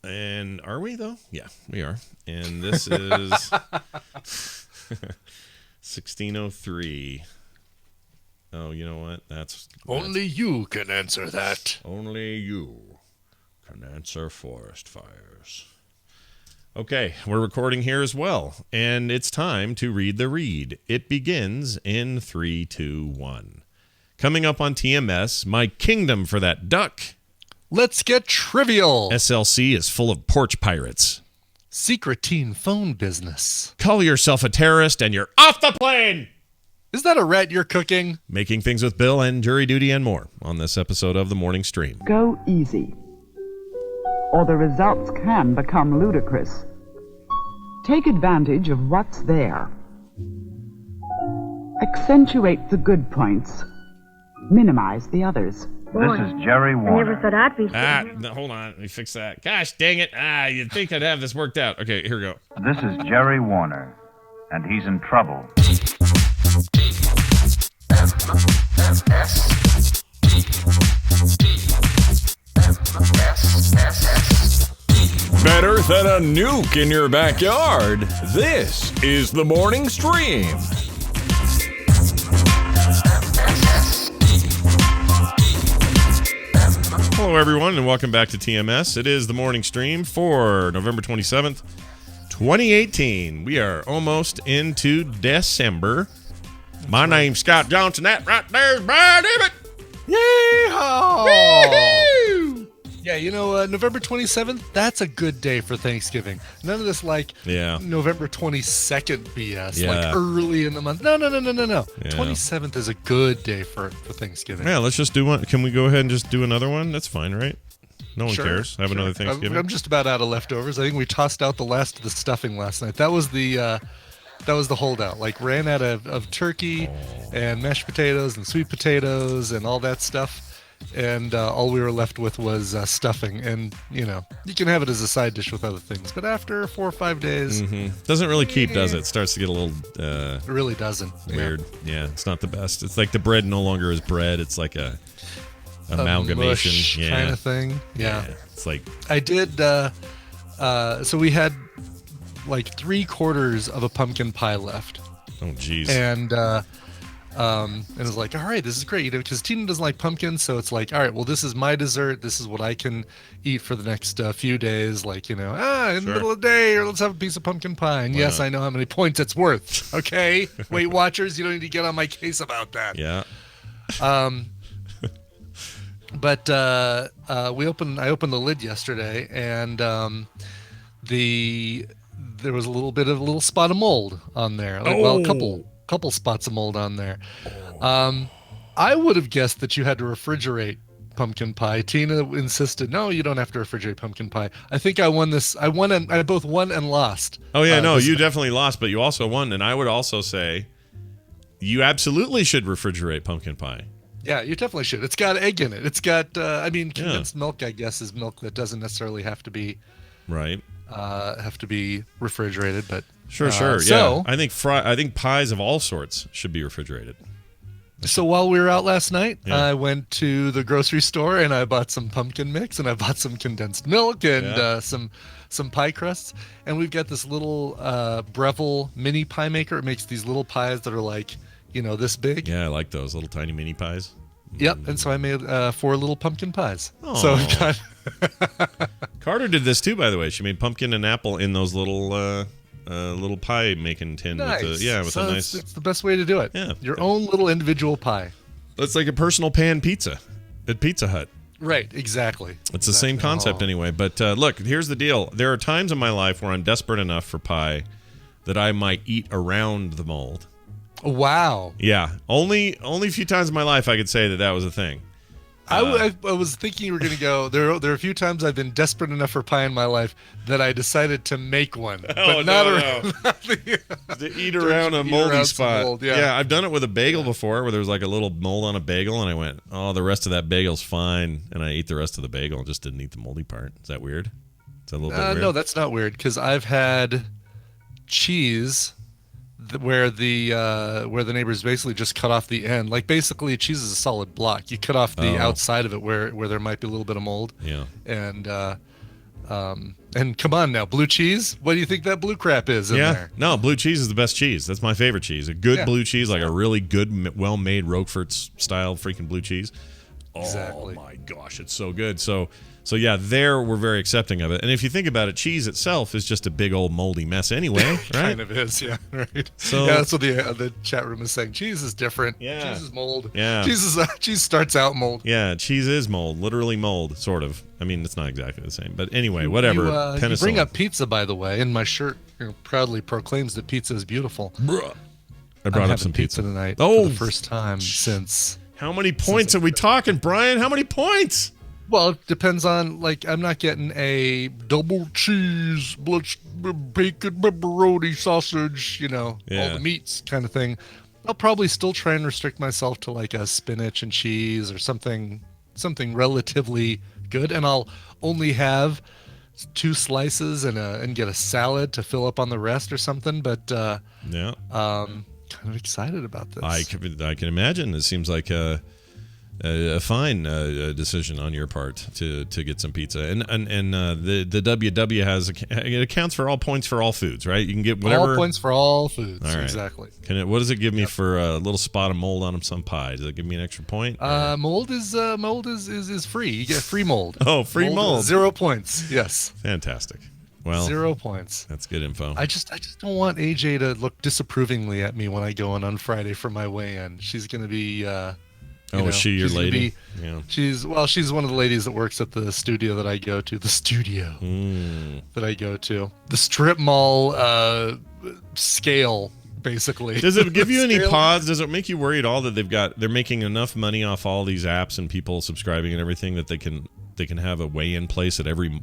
And are we, though? Yeah, we are. And this is 1603. Oh, you know what? That's Only you can answer that. Only you can answer forest fires. Okay, we're recording here as well, and it's time to read the read. It begins in 3, 2, 1. Coming up on TMS, my kingdom for that duck. Let's get trivial. SLC is full of porch pirates. Secret teen phone business. Call yourself a terrorist and you're off the plane. Is that a rat you're cooking? Making things with Bill and jury duty and more on this episode of The Morning Stream. Go easy, or the results can become ludicrous. Take advantage of what's there. Accentuate the good points. Minimize the others. This is Jerry Warner. I never thought I'd be sitting No, hold on. Let me fix that. Gosh, dang it. You'd think I'd have this worked out. Okay, here we go. This is Jerry Warner, and he's in trouble. Better than a nuke in your backyard. This is The Morning Stream. Hello, everyone, and welcome back to TMS. It is The Morning Stream for November 27th, 2018. We are almost into December. My name's Scott Johnson. That right there's Brian Ibbott. Yeehaw! Woo-hoo! Yeah, you know, November 27th, that's a good day for Thanksgiving. None of this, November 22nd BS, like early in the month. No. Yeah. 27th is a good day for Thanksgiving. Yeah, let's just do one. Can we go ahead and just do another one? That's fine, right? No one cares. Have another Thanksgiving. I'm just about out of leftovers. I think we tossed out the last of the stuffing last night. That was the holdout. Like, ran out of turkey and mashed potatoes and sweet potatoes and all that stuff. And all we were left with was stuffing. And, you know, you can have it as a side dish with other things. But after 4 or 5 days... Doesn't really keep, does it? It starts to get a little... it really doesn't. Weird. Yeah, it's not the best. It's like the bread no longer is bread. It's like a amalgamation. Mush kind of thing. Yeah. It's like... I did... so we had like 3/4 of a pumpkin pie left. Oh, geez. And it was like, all right, this is great, you know, because Tina doesn't like pumpkin, so it's like, all right, well, this is my dessert. This is what I can eat for the next few days. Like, you know, in the middle of the day, or let's have a piece of pumpkin pie. And yes, I know how many points it's worth. Okay, Weight Watchers, you don't need to get on my case about that. Yeah. But I opened the lid yesterday, and there was a little spot of mold on there. Well, a couple spots of mold on there. I would have guessed that you had to refrigerate pumpkin pie. Tina insisted, no, you don't have to refrigerate pumpkin pie. I think I won this. I both won and lost. Oh yeah, no, you definitely lost, but you also won. And I would also say you absolutely should refrigerate pumpkin pie. Yeah, you definitely should. It's got egg in it. It's got, condensed milk, I guess, is milk that doesn't necessarily have to be refrigerated, but sure. So, I think pies of all sorts should be refrigerated. So while we were out last night, I went to the grocery store and I bought some pumpkin mix and I bought some condensed milk and some pie crusts. And we've got this little Breville mini pie maker. It makes these little pies that are like, you know, this big. Yeah, I like those little tiny mini pies. Yep, and so I made 4 little pumpkin pies. Oh. So I've got Carter did this too, by the way. She made pumpkin and apple in those little pie making tin. Nice. With a nice. It's the best way to do it. Yeah, your own little individual pie. It's like a personal pan pizza at Pizza Hut. Right, exactly. It's the same concept anyway. But look, here's the deal. There are times in my life where I'm desperate enough for pie that I might eat around the mold. Wow. Yeah. Only a few times in my life I could say that was a thing. I was thinking you were going to go, there are a few times I've been desperate enough for pie in my life that I decided to make one. To eat around a moldy spot. Mold, yeah, I've done it with a bagel before where there was like a little mold on a bagel and I went, oh, the rest of that bagel's fine. And I ate the rest of the bagel and just didn't eat the moldy part. Is that weird? Is that a little bit weird? No, that's not weird because I've had cheese where the neighbors basically just cut off the end. Like basically cheese is a solid block. You cut off the outside of it where there might be a little bit of mold. Yeah. And And come on now, blue cheese. What do you think that blue crap is in there? No, blue cheese is the best cheese. That's my favorite cheese. A good blue cheese, like a really good, well-made Roquefort style freaking blue chease. Exactly. Oh my gosh, it's so good. So yeah, there we're very accepting of it. And if you think about it, cheese itself is just a big old moldy mess anyway, right? Kind of is, yeah. Right. So yeah, that's what the chat room is saying. Cheese is different. Yeah. Cheese is mold. Yeah. Cheese starts out mold. Yeah, cheese is mold, literally mold, sort of. I mean, it's not exactly the same, but anyway, whatever. You bring up pizza, by the way, and my shirt proudly proclaims that pizza is beautiful. I brought up some pizza tonight for the first time since. How many points are we talking, Brian? How many points? Well, it depends on, like, I'm not getting a double cheese, bacon, pepperoni, sausage, all the meats kind of thing. I'll probably still try and restrict myself to like a spinach and cheese or something relatively good, and I'll only have 2 slices and get a salad to fill up on the rest or something. But kind of excited about this. I can imagine. It seems like a fine decision on your part to get some pizza, and the WW has it accounts for all points for all foods, right? You can get whatever all points for all foods. All right. Exactly. What does it give me for a little spot of mold on some pie? Does it give me an extra point? Mold is free. You get free mold. Oh, free mold. 0 points. Yes. Fantastic. Well, 0 points. That's good info. I just don't want AJ to look disapprovingly at me when I go in on Friday for my weigh-in. She's going to be. Is she your lady? Yeah. She's one of the ladies that works at the studio that I go to. The studio that I go to. The strip mall scale, basically. Does it give you any pause? Does it make you worry at all that they're making enough money off all these apps and people subscribing and everything that they can have a weigh-in place at every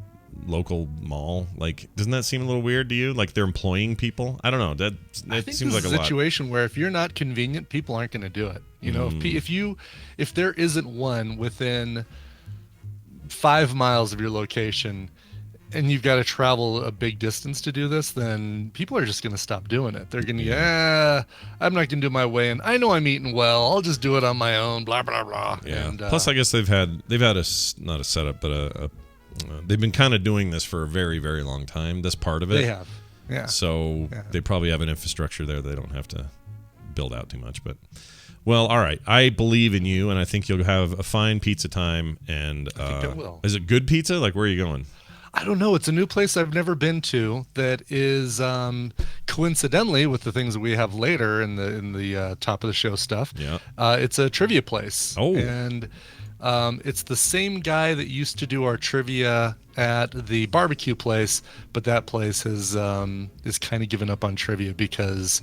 local mall? Like, doesn't that seem a little weird to you? Like they're employing people? I don't know. That seems like a lot. It's a situation where if you're not convenient, people aren't going to do it. If there isn't one within 5 miles of your location, and you've got to travel a big distance to do this, then people are just going to stop doing it. They're going to I'm not going to do my way, and I know I'm eating well. I'll just do it on my own. Blah blah blah. Yeah. And, plus, I guess they've had not a setup, but they've been kind of doing this for a very, very long time. This part of it. They have. Yeah. So they probably have an infrastructure there. They don't have to build out too much. But, well, all right. I believe in you, and I think you'll have a fine pizza time. And I think it will. Is it good pizza? Like, where are you going? I don't know. It's a new place I've never been to that is coincidentally with the things that we have later in the top of the show stuff. Yeah. It's a trivia place. Oh. And it's the same guy that used to do our trivia at the barbecue place, but that place is kind of given up on trivia because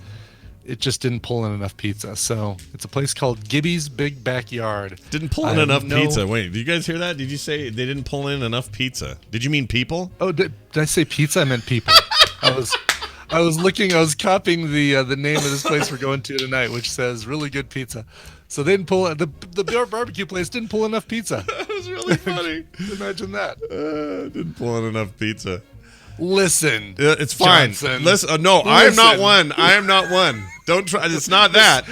it just didn't pull in enough pizza. So it's a place called Gibby's Big Backyard. Didn't pull in enough pizza. Wait, did you guys hear that? Did you say they didn't pull in enough pizza? Did you mean people? Oh, did I say pizza? I meant people. I was copying the name of this place we're going to tonight, which says really good pizza. So they didn't pull the barbecue place didn't pull enough pizza. That was really funny. Imagine that. Didn't pull in enough pizza. Listen, it's fine. Johnson. Listen, no, I am not one. I am not one. Don't try. It's not that.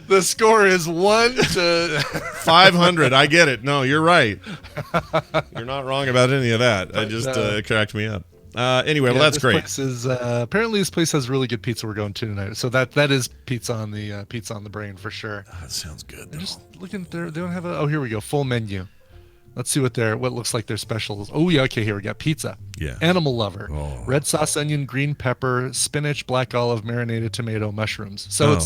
The score is 1 to 500. I get it. No, you're right. You're not wrong about any of that. But, I just cracked me up. Anyway, well, that's great. Apparently, this place has really good pizza. We're going to tonight, so that is pizza on the brain for sure. That sounds good. I'm just looking there. They don't have a. Oh, here we go. Full menu. Let's see what looks like their specials. Oh yeah, okay. Here we got pizza. Yeah. Animal lover. Oh. Red sauce, onion, green pepper, spinach, black olive, marinated tomato, mushrooms. So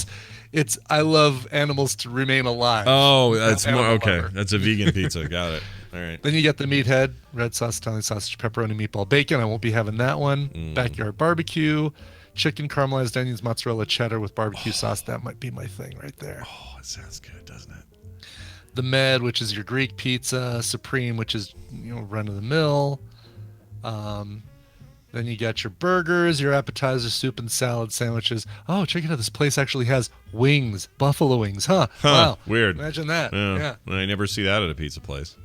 it's. I love animals to remain alive. Oh, that's more okay. Lover. That's a vegan pizza. Got it. All right. Then you get the meathead, red sauce, Italian sausage, pepperoni, meatball, bacon. I won't be having that one. Backyard barbecue, chicken, caramelized onions, mozzarella, cheddar with barbecue sauce. That might be my thing right there. Oh, it sounds good, doesn't it? The Med, which is your Greek pizza. Supreme, which is run of the mill. Then you got your burgers, your appetizer, soup and salad sandwiches. Oh, check it out. This place actually has wings, buffalo wings. Wow. Weird. Imagine that. Yeah. I never see that at a pizza place.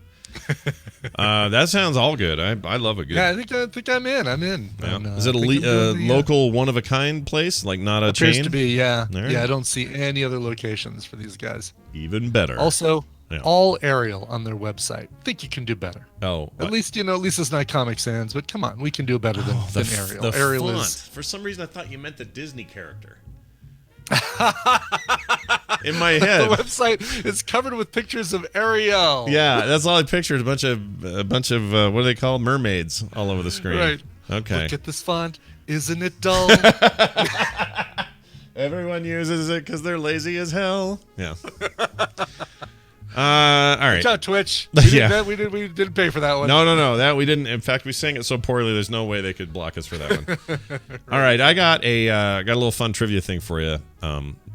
That sounds all good. I love a good. Yeah, I think I'm in. Yeah. Is it a local one of a kind place, like not a appears chain? To be, yeah. Right. Yeah, I don't see any other locations for these guys. Even better. Also, Yeah. all Ariel on their website. Think you can do better. Oh, At least it's not Comic Sans, but come on, we can do better than Ariel. The Ariel font. is For some reason, I thought you meant the Disney character. In my head, the website is covered with pictures of Ariel. yeah, that's all I pictured. A bunch of what are they called? Mermaids all over the screen. Right. Okay. Look at this font. Isn't it dull? Everyone uses it because they're lazy as hell. Yeah. All right. Good job, Twitch. Yeah. We didn't pay for that one. No. That we didn't. In fact, we sang it so poorly. There's no way they could block us for that one. Right. All right. I got a little fun trivia thing for you.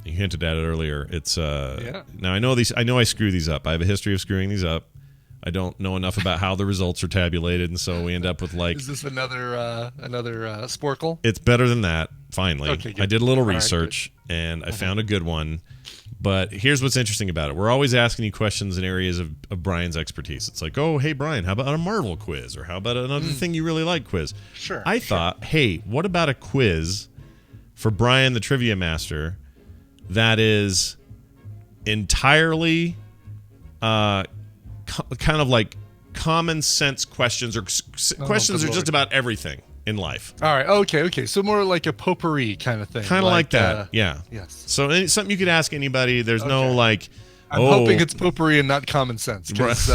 You hinted at it earlier. It's Now I know these. I know I screw these up. I have a history of screwing these up. I don't know enough about how the results are tabulated, and so we end up with like. Is this another Sporkle? It's better than that. Finally, okay, good. I did a little All right, research and I found a good one. But here's what's interesting about it. We're always asking you questions in areas of Brian's expertise. It's like, oh, hey, Brian, how about a Marvel quiz? Or how about another thing you really like quiz? Sure. I thought, hey, what about a quiz for Brian, the trivia master, that is entirely kind of like common sense questions or questions are just about everything in life. All right. Okay. So more like a potpourri kind of thing. Kind of like that. Yeah. Yes. So something you could ask anybody. There's no like. I'm hoping it's potpourri and not common sense because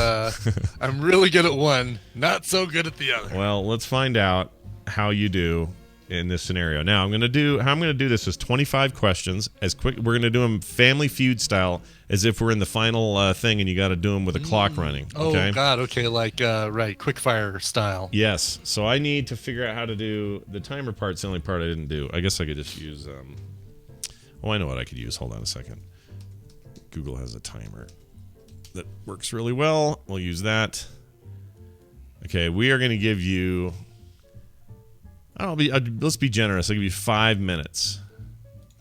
I'm really good at one, not so good at the other. Well, let's find out how you do in this scenario. Now, I'm going to do this is 25 questions as quick. We're going to do them Family Feud style, as if we're in the final thing, and you got to do them with a clock running. Okay? Oh God. Okay. Like right, quick fire style. Yes. So I need to figure out how to do the timer part's the only part I didn't do. I guess I could just use. Oh, I know what I could use. Hold on a second. Google has a timer that works really well. We'll use that. Okay, we are going to give you. Let's be generous. I'll give you 5 minutes.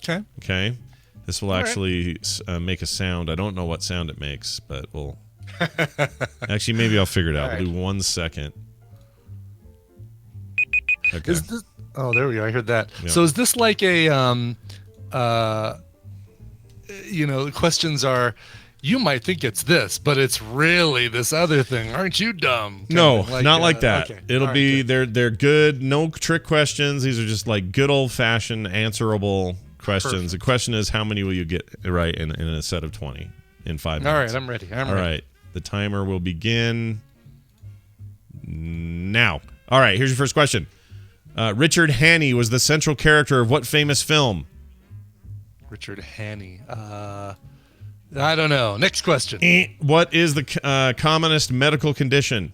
Okay. Okay. This will actually make a sound. I don't know what sound it makes, but we'll. Actually, maybe I'll figure it out. We'll do 1 second. Okay. Is this? Oh, there we go. I heard that. Yeah. So is this like a the questions are. You might think it's this, but it's really this other thing. Aren't you dumb? No, not like that. Okay. It'll All be right, they're good, no trick questions. These are just like good old fashioned answerable questions. Perfect. The question is, how many will you get right in a set of 20 in 5 minutes? All right, I'm ready. All right, the timer will begin now. All right, here's your first question. Richard Hannay was the central character of what famous film? Richard Hannay. I don't know. Next question. What is the commonest medical condition?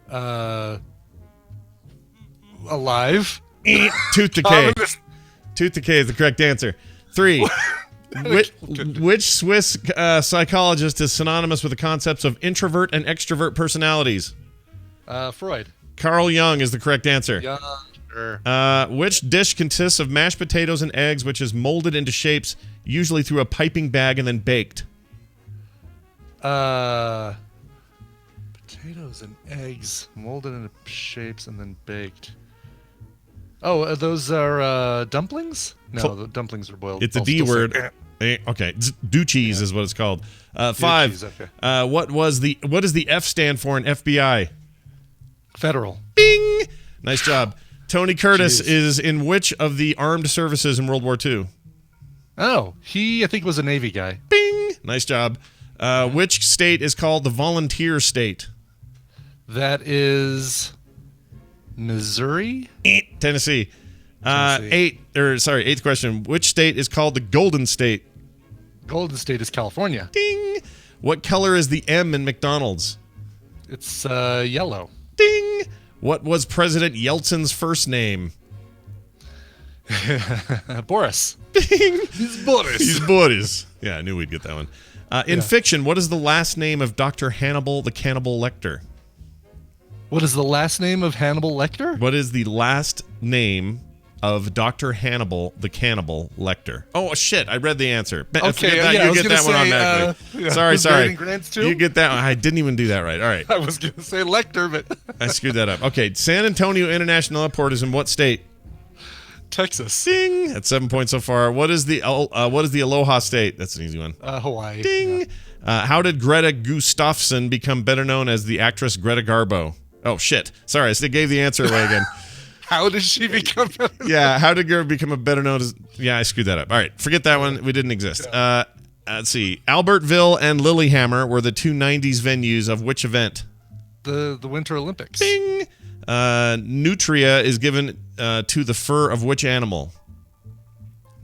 Alive. Tooth decay. Tooth decay is the correct answer. 3. Which Swiss psychologist is synonymous with the concepts of introvert and extrovert personalities? Freud. Carl Jung is the correct answer. Young. Which dish consists of mashed potatoes and eggs, which is molded into shapes, usually through a piping bag and then baked? Potatoes and eggs molded into shapes and then baked. Oh, those are dumplings? No, the dumplings are boiled. It's a D word. Okay, do cheese is what it's called. 5. Cheese, okay. What does the F stand for in FBI? Federal. Bing! Nice job. Tony Curtis Jeez. is in which of the armed services in World War II? Oh, I think was a Navy guy. Bing! Nice job. Which state is called the volunteer state? That is Missouri? Tennessee. 8th question. Which state is called the Golden State? Golden State is California. Ding! What color is the M in McDonald's? It's yellow. Ding! What was President Yeltsin's first name? Boris. Ding! He's Boris. He's Boris. Yeah, I knew we'd get that one. In fiction, what is the last name of Dr. Hannibal the Cannibal Lecter? What is the last name of Hannibal Lecter? What is the last name of Dr. Hannibal the Cannibal Lecter? Oh, shit. I read the answer. Okay, you get that one automatically. Sorry. You get that one. I didn't even do that right. All right. I was going to say Lecter, but... I screwed that up. Okay, San Antonio International Airport is in what state? Texas. Ding! That's 7 points so far. What is the Aloha State? That's an easy one. Hawaii. Ding! Yeah. How did Greta Gustafsson become better known as the actress Greta Garbo? Oh, shit. Sorry, I still gave the answer away again. How did she become? Yeah, how did Greta become a better known as... Yeah, I screwed that up. All right, forget that one. We didn't exist. Let's see. Albertville and Lillehammer were the two 90s venues of which event? The Winter Olympics. Bing! Nutria is given to the fur of which animal?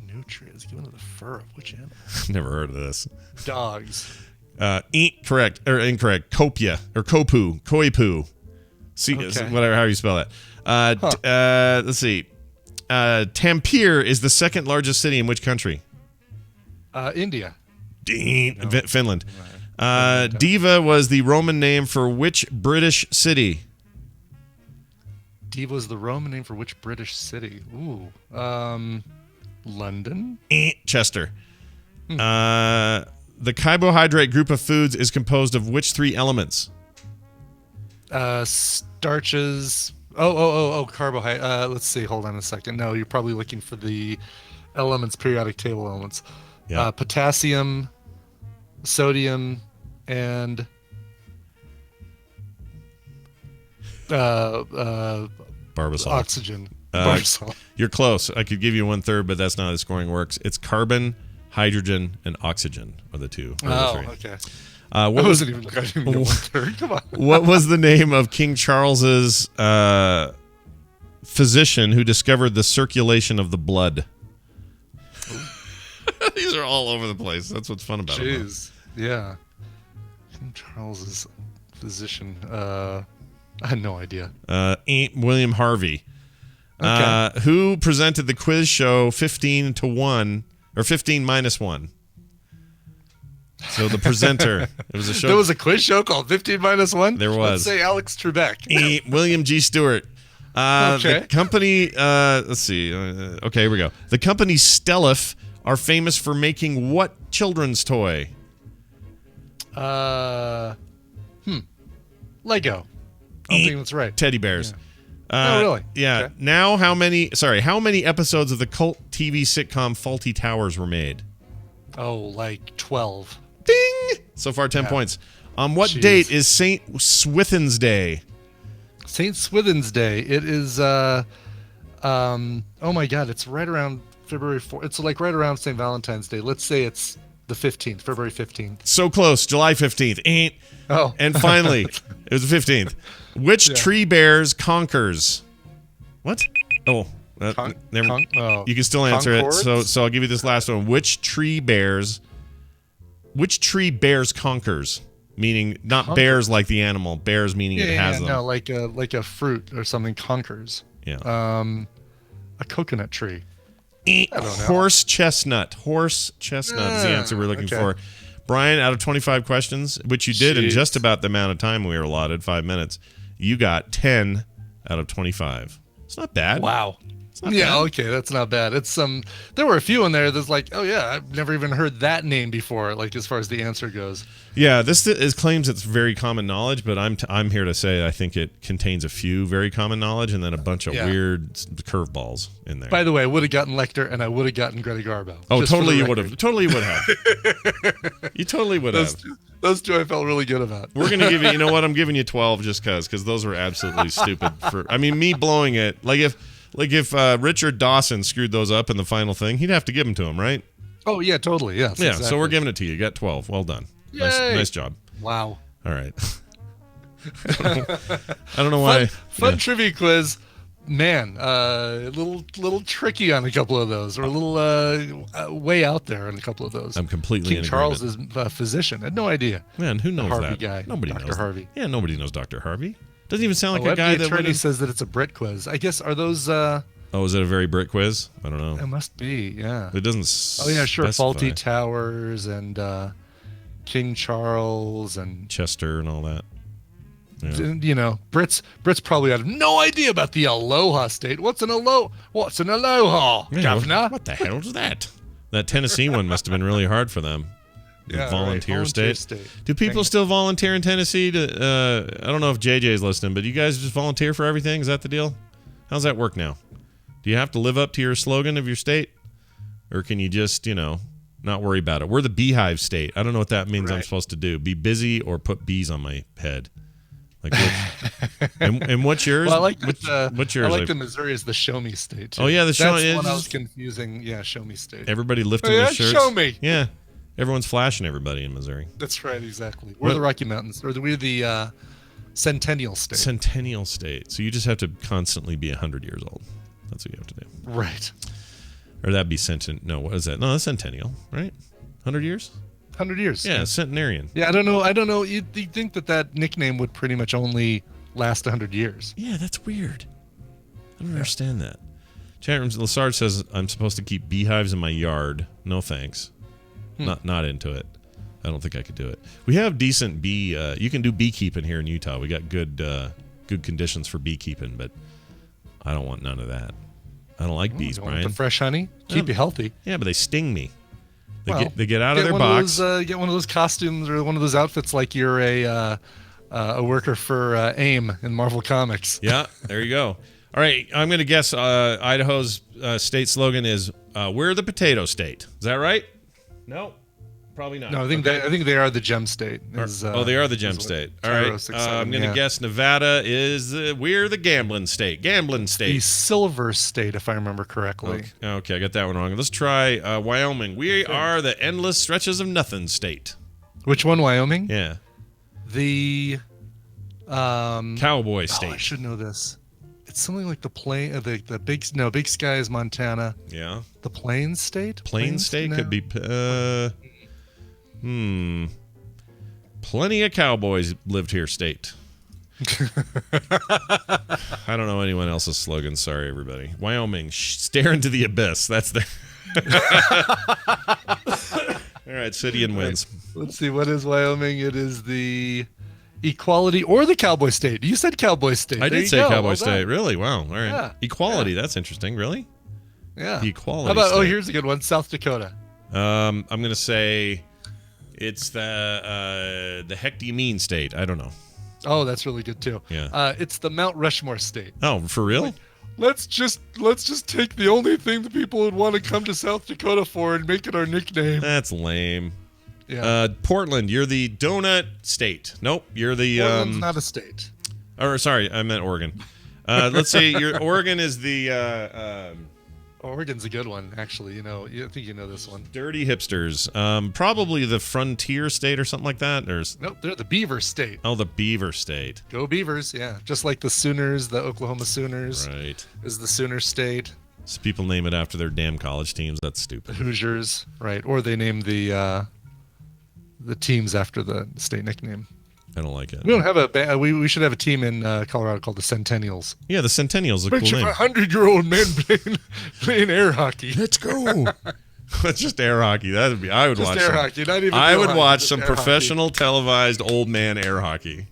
Nutria is given to the fur of which animal? Never heard of this. Dogs. Correct or incorrect. Copia or Kopu. Koipu. See, Okay. whatever, how you spell that. Let's see. Tampere is the second largest city in which country? India. Finland. Diva was the Roman name for which British city? Diva was the Roman name for which British city? Ooh. London? Chester. The carbohydrate group of foods is composed of which three elements? Starches. Carbohydrate. Let's see. Hold on a second. No, you're probably looking for the elements, periodic table elements. Yeah. Potassium, sodium, and Barbasol. oxygen. You're close. I could give you 1/3, but that's not how the scoring works. It's carbon, hydrogen, and oxygen are the two. Oh, okay. What I was wasn't even going to 1/3. Come on. what was the name of King Charles's physician who discovered the circulation of the blood? These are all over the place. That's what's fun about it. Jeez. Yeah. King Charles's physician. I had no idea. William Harvey. Okay. Who presented the quiz show 15 to 1 or 15 minus 1? So the presenter. It was a show. There was a quiz show called 15 minus 1? There was. Let's say Alex Trebek. William G. Stewart. Okay. The company, let's see. Okay, here we go. The company Stellif are famous for making what children's toy? Lego. I don't think that's right. Teddy bears. Oh, really? Yeah. Okay. Now, how many episodes of the cult TV sitcom Faulty Towers were made? Oh, like 12. Ding! So far, 10 points. On what Jeez. date is St. Swithin's Day? St. Swithin's Day. It is, oh my God, it's right around February 4th. It's like right around St. Valentine's Day. Let's say it's the 15th, February 15th. So close. July 15th. Oh. And finally, it was the 15th. Which tree bears conquers? What? Oh. You can still answer Concords? it. So I'll give you this last one. Which tree bears conquers? Meaning not bears like the animal. Bears meaning it has them. No, like a fruit or something conquers. Yeah. A coconut tree. I don't know. Horse chestnut. Horse chestnut is the answer we're looking for. Brian, out of 25 questions, which you did in just about the amount of time we were allotted, 5 minutes, you got 10 out of 25. It's not bad. Wow. It's not Yeah, bad. okay, that's not bad. It's there were a few in there that's like, oh yeah, I've never even heard that name before, like as far as the answer goes. Yeah, this claims it's very common knowledge, but I'm here to say I think it contains a few very common knowledge and then a bunch of weird curveballs in there. By the way, I would have gotten Lecter and I would have gotten Greta Garbo. Oh, just for totally the you would record. have. Totally would have. You totally would have. Those two I felt really good about. We're going to give you, you know what? I'm giving you 12 just because those were absolutely stupid. Me blowing it. Like if Richard Dawson screwed those up in the final thing, he'd have to give them to him, right? Oh, yeah, totally. Yes. Yeah, exactly. so we're giving it to you. You got 12. Well done. Nice job. Wow. All right. I don't know why. Fun trivia quiz. Man, a little tricky on a couple of those, or a little way out there on a couple of those. I'm completely King Charles is a physician. I had no idea. Man, who knows Harvey that? guy. Nobody Dr. knows. Harvey. Yeah, nobody knows Dr. Harvey. Doesn't even sound like a The guy that attorney would. says that it's a Brit quiz. I guess, are those... Oh, is it a very Brit quiz? I don't know. It must be, yeah. It doesn't. Oh yeah, sure. specify. Faulty Towers and King Charles and Chester and all that. Yeah. you know, Brits probably have no idea about the Aloha State. What's an Aloha? Yeah, Governor? what the hell was that? That Tennessee one must have been really hard for them. The Yeah, volunteer right. state. Do people still volunteer in Tennessee? I don't know if JJ's listening, but you guys just volunteer for everything? Is that the deal? How's that work now? Do you have to live up to your slogan of your state? Or can you just, Not worry about it. We're the beehive state. I don't know what that means. I'm Right. supposed to do. Be busy or put bees on my head. Like, and what's yours? Well, I like what's yours? I like the Missouri is the show me state. Too. Oh, yeah, the show- That's one I it's- was confusing. Yeah, show me state. Everybody lifting Oh, their yeah, shirts. show me. Yeah, everyone's flashing everybody in Missouri. That's right, exactly. We're What- the Rocky Mountains, or we're the Centennial State. Centennial state. So you just have to constantly be 100 years old. That's what you have to do. Right. Or that'd be No, what is that? No, that's centennial, right? 100 years? 100 years. Yeah, centenarian. Yeah, I don't know. You'd think that nickname would pretty much only last 100 years. Yeah, that's weird. I don't understand that. Chat room, Lassard says I'm supposed to keep beehives in my yard. No thanks. Not into it. I don't think I could do it. We have decent bee. You can do beekeeping here in Utah. We got good conditions for beekeeping, but I don't want none of that. I don't like bees, Don't want Brian. the fresh honey. Keep you healthy. Yeah, but they sting me. They Well, get out of their one box. Get one of those costumes or one of those outfits like you're a worker for AIM in Marvel Comics. Yeah, there you go. All right, I'm going to guess Idaho's state slogan is "We're the potato state." Is that right? No, probably not. No, I think they are the gem state. They are the gem is what state. All right, Tyro 67, I'm going to guess Nevada is we're the gambling state. Gambling the state. silver state, if I remember correctly. Okay, I got that one wrong. Let's try Wyoming. We are the endless stretches of nothing state. Which one, Wyoming? Yeah, The cowboy I state. should know this. It's something like the plain, the Big Sky is Montana. Yeah, The Plains State. Plains state No. could be. Plenty of cowboys lived here state. I don't know anyone else's slogan. Sorry, everybody. Wyoming, stare into the abyss. That's the. All right, Citian wins. Let's see. What is Wyoming? It is the Equality or the Cowboy State. You said Cowboy State. I There did you say go. cowboy Well state. done. Really? Wow. All right. Yeah. Equality. That's interesting. Really? Yeah. Equality How about? Oh, state. here's a good one. South Dakota. I'm gonna say it's the heck do you mean state? I don't know. Oh, that's really good too. Yeah. It's the Mount Rushmore State. Oh, for real? Let's just take the only thing that people would want to come to South Dakota for and make it our nickname. That's lame. Yeah. Portland, you're the donut state. Nope, you're the Portland's not a state. Or sorry, I meant Oregon. Let's say your Oregon is the Oregon's a good one, actually. I think you know this one. dirty hipsters. Probably the Frontier State or something like that. Nope, they're the Beaver State. The Beaver State. Go Beavers, yeah. Just like the Sooners, the Oklahoma Sooners Right. is the Sooner State. So people name it after their damn college teams. That's The stupid. Hoosiers, right? Or they name the teams after the state nickname. I don't like it. We don't have we should have a team in Colorado called the Centennials. Yeah, the Centennials are a Bunch cool of name. 100-year-old men playing air hockey. Let's go. It's just air hockey. That would be. I would Just watch. air some- hockey, not even I real would hockey, watch just some air hockey. professional televised old man air hockey.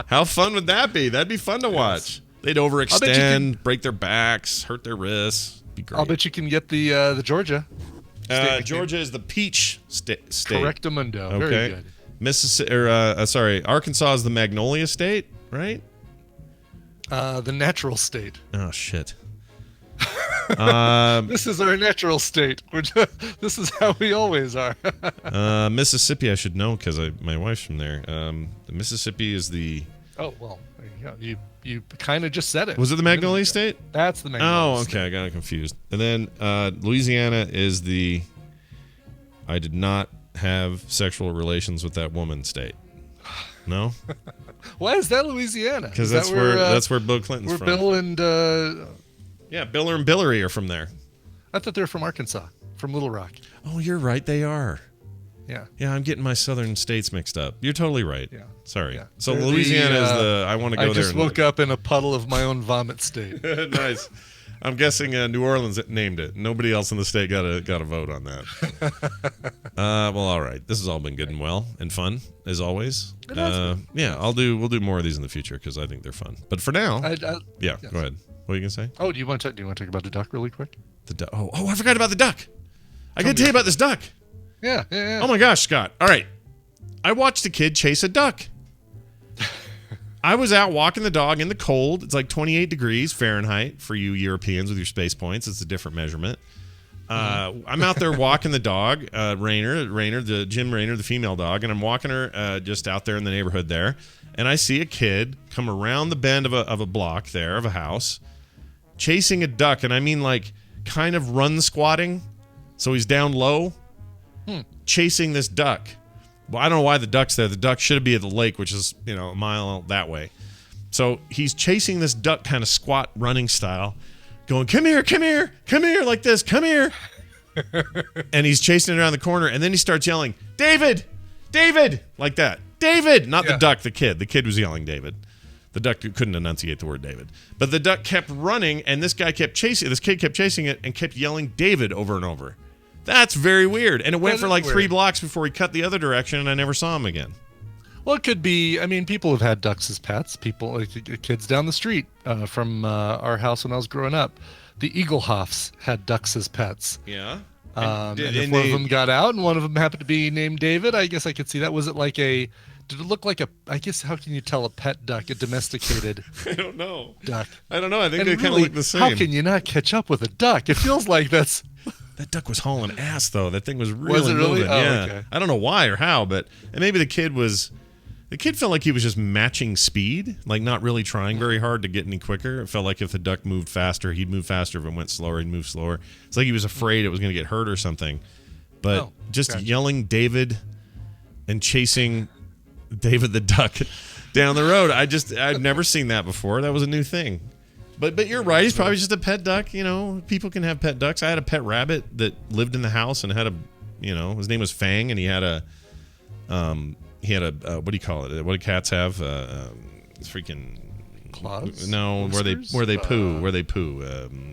How fun would that be? That'd be fun to watch. They'd overextend, break their backs, hurt their wrists. Be great. I'll bet you can get the Georgia. state nickname. Georgia is the peach state. Correctamundo. Okay. Very good. Mississippi, Arkansas is the Magnolia State, right? The natural state. Oh shit. This is our natural state. This is how we always are. Mississippi, I should know because my wife's from there. The Mississippi is the. Oh well, there you go. You kind of just said it. Was it the Magnolia State? That's the Magnolia. Oh, okay. State. I got it confused. And then Louisiana is the. I did not have sexual relations with that woman state. No, Why is that Louisiana? because Is that's that where Bill Clinton's where from. Bill and Yeah, Biller and Billery are from there. I thought they were from Arkansas, from Little Rock. Oh, you're right. They are. Yeah. Yeah, I'm getting my southern states mixed up. You're totally right. Yeah. Sorry. Yeah. So They're Louisiana is the, the. I want to go I there. just and woke up in a puddle of my own vomit state. Nice. I'm guessing New Orleans named it. Nobody else in the state got a vote on that. Well, all right. This has all been good and well and fun as always. It has been. Yeah, we'll do more of these in the future because I think they're fun. But for now, Yes. go ahead. What are you gonna say? Oh, do you want to talk about the duck really quick? The duck. Oh, I forgot about the duck. I got to tell you about this duck. Yeah. Oh my gosh, Scott. All right. I watched a kid chase a duck. I was out walking the dog in the cold. It's like 28 degrees Fahrenheit for you Europeans with your space points. It's a different measurement. I'm out there walking the dog, Rainer, the Jim Rainer, the female dog, and I'm walking her just out there in the neighborhood there, and I see a kid come around the bend of a block there, of a house, chasing a duck, and I mean like kind of run squatting, so he's down low, chasing this duck. Well, I don't know why the duck's there. The duck should be at the lake, which is, a mile that way. So he's chasing this duck kind of squat running style, going, come here, like this, come here. And he's chasing it around the corner, and then he starts yelling, David, like that. David, not the duck, the kid. The kid was yelling David. The duck couldn't enunciate the word David. But the duck kept running, and this kid kept chasing it and kept yelling David over and over. That's very weird. And it went for like 3 blocks before he cut the other direction, and I never saw him again. Well, it could be, people have had ducks as pets. Kids down the street from our house when I was growing up, the Eaglehofs had ducks as pets. Yeah. And if one of them got out and one of them happened to be named David, I guess I could see that. Was it like did it look like I guess, how can you tell a pet duck, a domesticated I don't know. duck? I don't know. I think And they kind of really, look the same. How can you not catch up with a duck? It feels like that's... That duck was hauling ass, though. That thing was really Was it really? moving. Oh, yeah. okay. I don't know why or how, but and maybe the kid felt like he was just matching speed, like not really trying very hard to get any quicker. It felt like if the duck moved faster, he'd move faster. If it went slower, he'd move slower. It's like he was afraid it was going to get hurt or something. But just yelling David and chasing David the duck down the road, I've never seen that before. That was a new thing. But you're right. He's probably just a pet duck. People can have pet ducks. I had a pet rabbit that lived in the house and had his name was Fang, and he had a what do you call it? What do cats have? Freaking Claws? No, Whiskers? where they poo.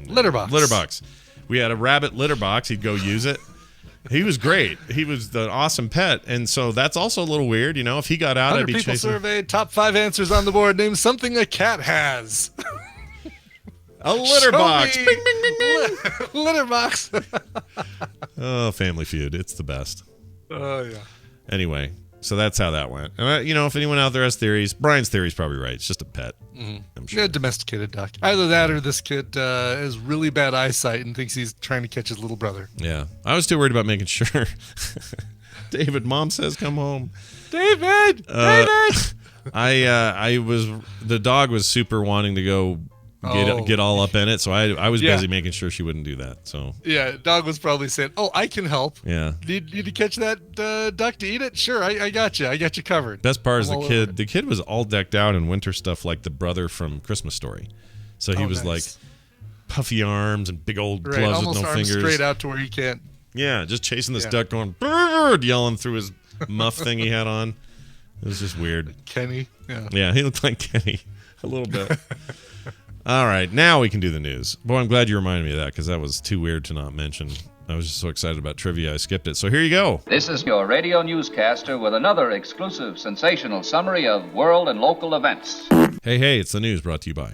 Litter box. Litter box. We had a rabbit litter box. He'd go use it. He was great. He was the awesome pet, and so that's also a little weird. If he got out, I'd be people chasing. Surveyed, top 5 answers on the board. Name something a cat has. A litter box. Me. Bing, bing, bing, bing. Litter box. Oh, Family Feud. It's the best. Oh, yeah. Anyway, so that's how that went. And if anyone out there has theories, Brian's theory is probably right. It's just a pet. I'm sure. Yeah, domesticated duck. Either that or this kid has really bad eyesight and thinks he's trying to catch his little brother. Yeah. I was too worried about making sure. David, Mom says come home. David! David! The dog was super wanting to go get all up in it, so I was busy making sure she wouldn't do that. So yeah, dog was probably saying, "Oh, I can help. Yeah, need to catch that duck to eat it? Sure, I got you. I got you covered." Best part is the kid was all decked out in winter stuff like the brother from Christmas Story. So he was like puffy arms and big old gloves with no arms fingers, straight out to where you can't. Yeah, just chasing this duck, going bird, yelling through his muff thing he had on. It was just weird. Kenny. Yeah, he looked like Kenny a little bit. All right, now we can do the news. Boy, I'm glad you reminded me of that because that was too weird to not mention. I was just so excited about trivia, I skipped it. So here you go. This is your radio newscaster with another exclusive, sensational summary of world and local events. Hey, it's the news brought to you by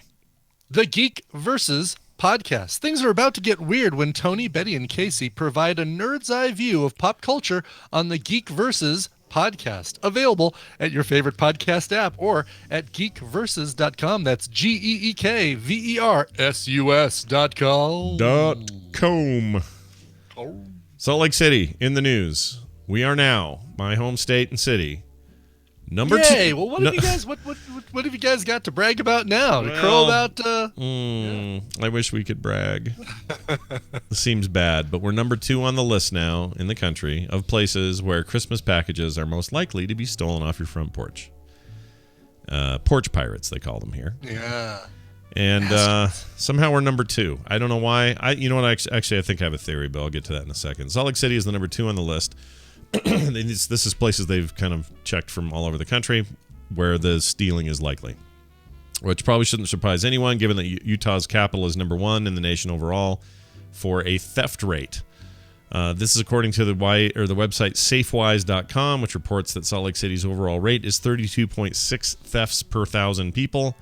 The Geek Versus Podcast. Things are about to get weird when Tony, Betty, and Casey provide a nerd's eye view of pop culture on the Geek Versus Podcast, available at your favorite podcast app or at geekversus.com. That's geekversus.com. Salt Lake City in the news. We are now my home state and city. Number Yay! 2. Well, what have you guys? What have you guys got to brag about now? To crow about? I wish we could brag. It seems bad, but we're number 2 on the list now in the country of places where Christmas packages are most likely to be stolen off your front porch. Porch pirates, they call them here. Yeah. And somehow we're number 2. I don't know why. You know what? Actually, I think I have a theory, but I'll get to that in a second. Salt Lake City is the number 2 on the list. This is places they've kind of checked from all over the country where the stealing is likely, which probably shouldn't surprise anyone given that Utah's capital is number 1 in the nation overall for a theft rate. This is according to the website safewise.com, which reports that Salt Lake City's overall rate is 32.6 thefts per 1,000 people.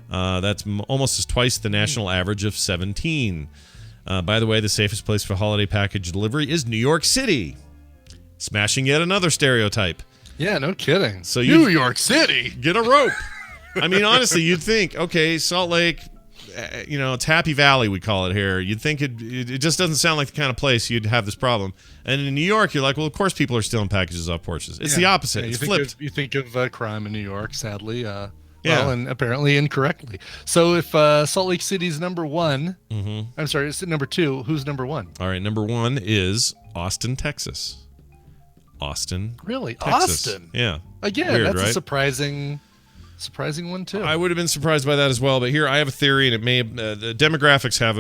That's almost twice the national average of 17. By the way, the safest place for holiday package delivery is New York City. Smashing yet another stereotype. Yeah, no kidding. So New York City. Get a rope. I mean, honestly, you'd think, okay, Salt Lake, it's Happy Valley, we call it here. You'd think it just doesn't sound like the kind of place you'd have this problem. And in New York, you're like, well, of course people are stealing packages off porches. It's the opposite. Yeah, it's flipped. You think of crime in New York, sadly. Well, and apparently incorrectly. So if Salt Lake City's number one, I'm sorry, it's number two. Who's number one? All right, number one is Austin, Texas. Austin, really? Texas. Austin? Yeah. Again, weird, that's right? a surprising one too. I would have been surprised by that as well, but here I have a theory, and it may the demographics have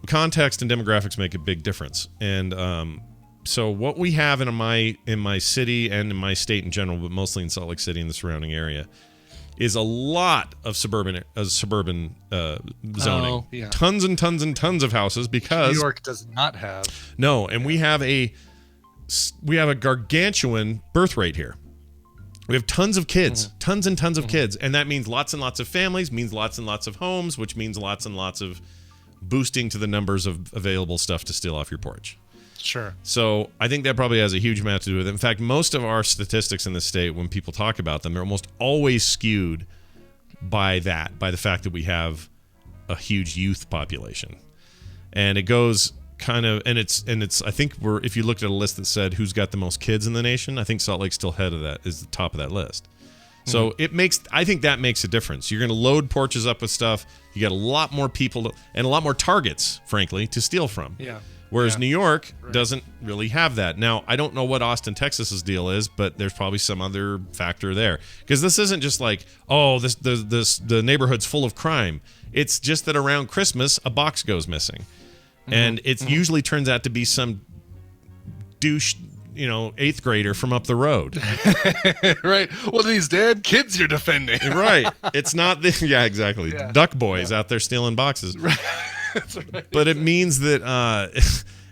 context and demographics make a big difference. And so what we have in my city and in my state in general, but mostly in Salt Lake City and the surrounding area, is a lot of suburban zoning. Oh, yeah. Tons and tons and tons of houses because New York does not have. No, and we have a gargantuan birth rate here. We have tons of kids, tons and tons of kids, and that means lots and lots of families, means lots and lots of homes, which means lots and lots of boosting to the numbers of available stuff to steal off your porch. Sure. So I think that probably has a huge amount to do with it. In fact, most of our statistics in the state, when people talk about them, they're almost always skewed by the fact that we have a huge youth population. And it goes kind of, and it's I think if you looked at a list that said who's got the most kids in the nation, I think Salt Lake's still head of that, is the top of that list. So I think that makes a difference. You're going to load porches up with stuff. You got a lot more people and a lot more targets, frankly, to steal from. Yeah. Whereas New York doesn't really have that. Now, I don't know what Austin, Texas's deal is, but there's probably some other factor there. Because this isn't just like, the neighborhood's full of crime. It's just that around Christmas, a box goes missing. And it usually turns out to be some douche, 8th grader from up the road. Right. What are these damn kids you're defending? Right. It's not exactly. Yeah. Duck boys out there stealing boxes. Right. That's right. But it means that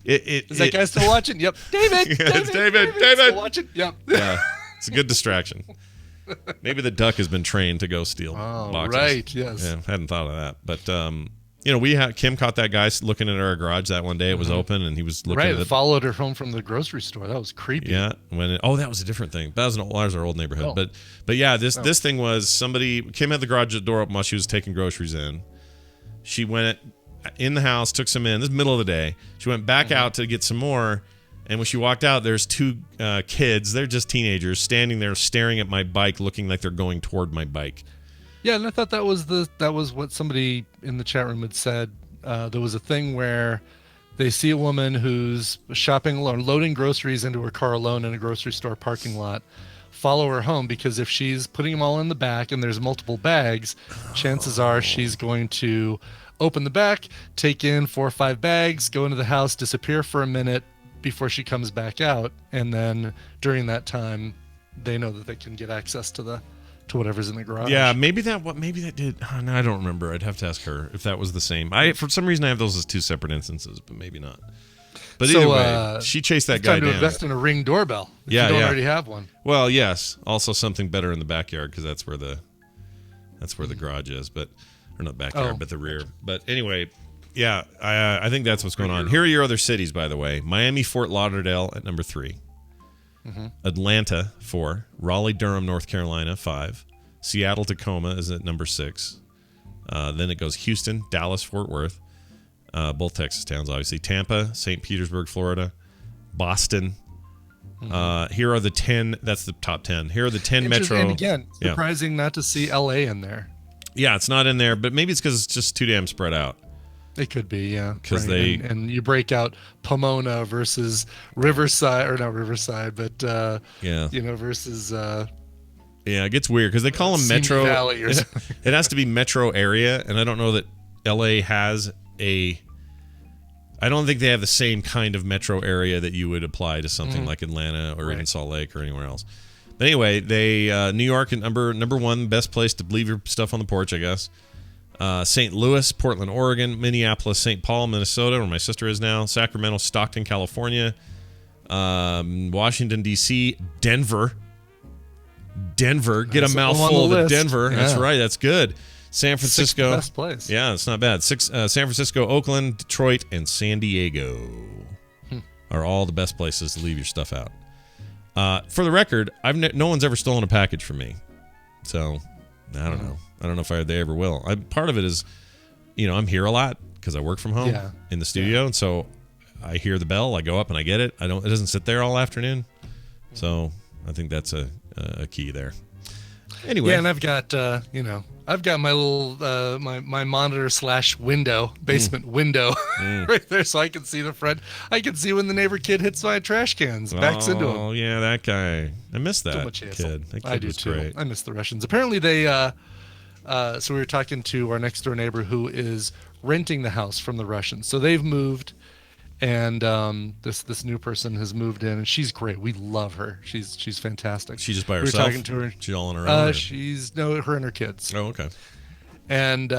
is that guy still watching? Yep. David. Yeah, it's David. Still watching? Yep. Yeah. It's a good distraction. Maybe the duck has been trained to go steal boxes. Right. Yes. Yeah, hadn't thought of that. But Kim caught that guy looking at our garage that one day. It was open, and he was looking at it. Followed her home from the grocery store. That was creepy. Yeah. That was a different thing. That was our old neighborhood. Oh. But yeah, this thing was Kim had the garage door open while she was taking groceries in. She went in the house, took some in. This is the middle of the day. She went back out to get some more, and when she walked out, there's two kids. They're just teenagers standing there staring at my bike, looking like they're going toward my bike. Yeah, and I thought that was what somebody in the chat room had said. There was a thing where they see a woman who's shopping alone, loading groceries into her car alone in a grocery store parking lot, follow her home, because if she's putting them all in the back and there's multiple bags, chances are she's going to open the back, take in 4 or 5 bags, go into the house, disappear for a minute before she comes back out, and then during that time, they know that they can get access to whatever's in the garage. Yeah, maybe that did. No, I don't remember. I'd have to ask her if that was the same. For some reason I have those as 2 separate instances, but maybe not. But either way, she chased that guy down. Time to invest in a Ring doorbell. If you don't already have one. Well, yes. Also something better in the backyard, because that's where the garage is, or not backyard, but the rear. But anyway, yeah, I think that's what's going on. Here are your other cities, by the way. Miami, Fort Lauderdale at number 3. Atlanta 4, Raleigh, Durham, North Carolina 5, Seattle, Tacoma is at number 6. Then it goes Houston, Dallas, Fort Worth, both Texas towns, obviously. Tampa, St. Petersburg, Florida, Boston. Here are the 10. That's the top 10. Here are the 10 metro. And again, surprising not to see LA in there. Yeah, it's not in there, but maybe it's because it's just too damn spread out. It could be, yeah. Because and you break out Pomona versus Riverside, or not Riverside, but versus it gets weird because they call them metro. Valley or something. It has to be metro area, and I don't know that LA has I don't think they have the same kind of metro area that you would apply to something like Atlanta or even Salt Lake or anywhere else. But anyway, New York at number 1, best place to leave your stuff on the porch, I guess. St. Louis, Portland, Oregon, Minneapolis, St. Paul, Minnesota, where my sister is now, Sacramento, Stockton, California, Washington, D.C., Denver. Get a mouthful of Denver. Yeah. That's right. That's good. San Francisco. 6th best place. Yeah, it's not bad. San Francisco, Oakland, Detroit, and San Diego are all the best places to leave your stuff out. For the record, no one's ever stolen a package from me. So, I don't know. I don't know if they ever will. Part of it is I'm here a lot because I work from home in the studio, and so I hear the bell, I go up and I get it. It doesn't sit there all afternoon. So I think that's a key there. Anyway. Yeah, and I've got I've got my little my monitor / window, basement window right there, so I can see the front. I can see when the neighbor kid hits my trash cans, backs into him. Oh yeah, that guy. I miss that So much hassle. kid. That kid I do was too. great. I miss the Russians. Apparently they so we were talking to our next door neighbor who is renting the house from the Russians. So they've moved, and this new person has moved in, and she's great. We love her. She's fantastic. She just by We were herself? talking to her. She's all on her own? Or? Her and her kids. Oh, okay. And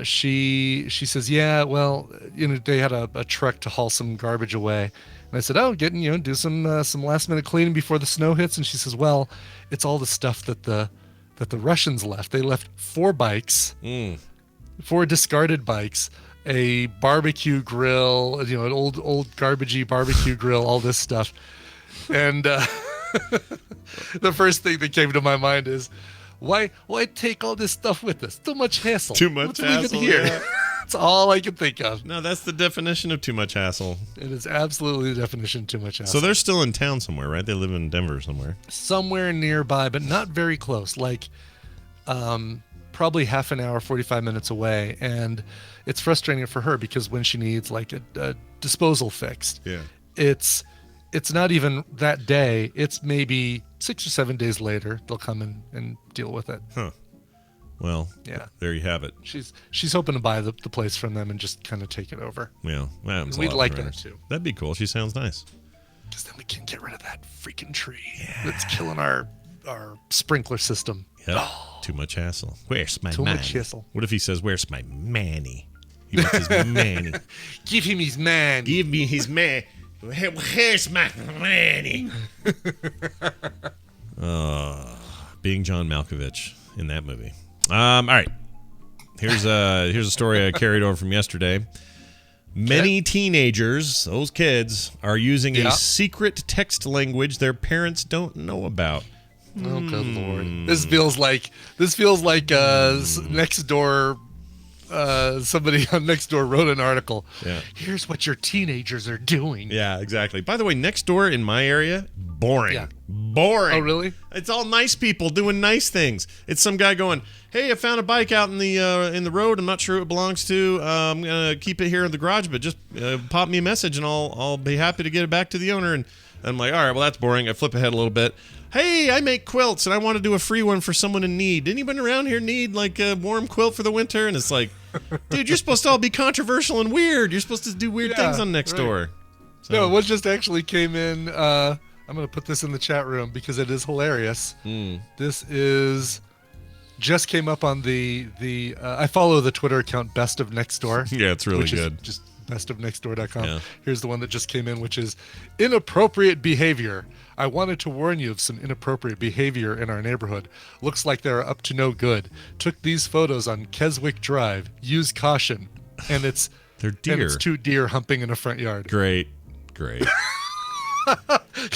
she says, yeah, well, they had a truck to haul some garbage away. And I said, oh, do some last minute cleaning before the snow hits. And she says, well, it's all the stuff that the Russians left. They left 4 bikes, 4 discarded bikes, a barbecue grill, an old garbagey barbecue grill, all this stuff. And the first thing that came to my mind is, why take all this stuff with us? Too much hassle. Too much Let's leave it hassle, here. yeah. That's all I can think of. No, that's the definition of too much hassle. It is absolutely the definition of too much hassle. So they're still in town somewhere, right? They live in Denver somewhere. Somewhere nearby, but not very close. Like, probably half an hour, 45 minutes away. And it's frustrating for her because when she needs like a disposal fixed, it's not even that day. It's maybe 6 or 7 days later they'll come in and deal with it. Huh. Well, there you have it. She's hoping to buy the place from them and just kind of take it over. Yeah, we'd like that too. That'd be cool. She sounds nice. Because then we can get rid of that freaking tree that's killing our sprinkler system. Yep. Too much hassle. Where's my Too man? much hassle. What if he says, "Where's my manny"? He wants his manny. Give him his man. Give me his man. Where's my manny? Being John Malkovich in that movie. All right. Here's a story I carried over from yesterday. Many teenagers, those kids, are using a secret text language their parents don't know about. Oh, good Lord! This feels like next door. Somebody on Nextdoor wrote an article. Yeah. Here's what your teenagers are doing. Yeah, exactly. By the way, Nextdoor in my area, boring. Yeah. Boring. Oh, really? It's all nice people doing nice things. It's some guy going, "Hey, I found a bike out in the road. I'm not sure who it belongs to. I'm gonna keep it here in the garage, but just pop me a message and I'll be happy to get it back to the owner." And I'm like, "All right, well that's boring." I flip ahead a little bit. "Hey, I make quilts and I want to do a free one for someone in need. Anyone around here need like a warm quilt for the winter?" And it's like, dude, you're supposed to all be controversial and weird. You're supposed to do weird things on Nextdoor. Right. So. No, what just actually came in, I'm going to put this in the chat room because it is hilarious. This just came up on the I follow the Twitter account Best of Nextdoor. Yeah, it's really good. Just bestofnextdoor.com. Yeah. Here's the one that just came in, which is inappropriate behavior. I wanted to warn you of some inappropriate behavior in our neighborhood. Looks like they're up to no good. Took these photos on Keswick Drive. Use caution. And it's they're deer. And it's 2 deer humping in a front yard. Great.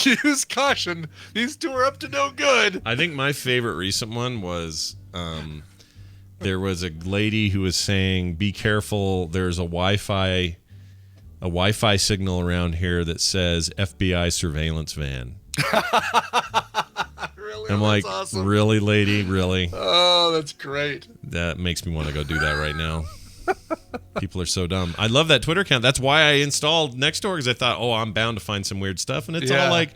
Use caution. These 2 are up to no good. I think my favorite recent one was there was a lady who was saying, "Be careful. There's a Wi-Fi signal around here that says FBI surveillance van." Really? I'm like, awesome. Really, lady? Really? Oh, that's great. That makes me want to go do that right now. People are so dumb. I love that Twitter account. That's why I installed Nextdoor, because I thought, I'm bound to find some weird stuff. And it's all like,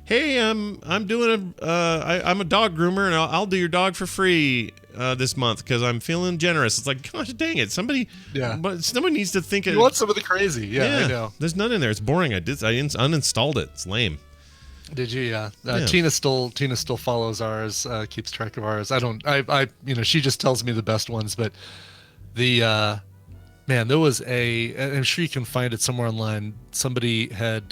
"Hey, I'm doing I'm a dog groomer, and I'll do your dog for free this month because I'm feeling generous." It's like, gosh dang it, somebody needs to think. You want some of the crazy? Yeah, I know. There's none in there. It's boring. I uninstalled it. It's lame. Did you? Yeah. Tina still follows ours. Keeps track of ours. I don't. I she just tells me the best ones. But the man, there was I'm sure you can find it somewhere online. Somebody had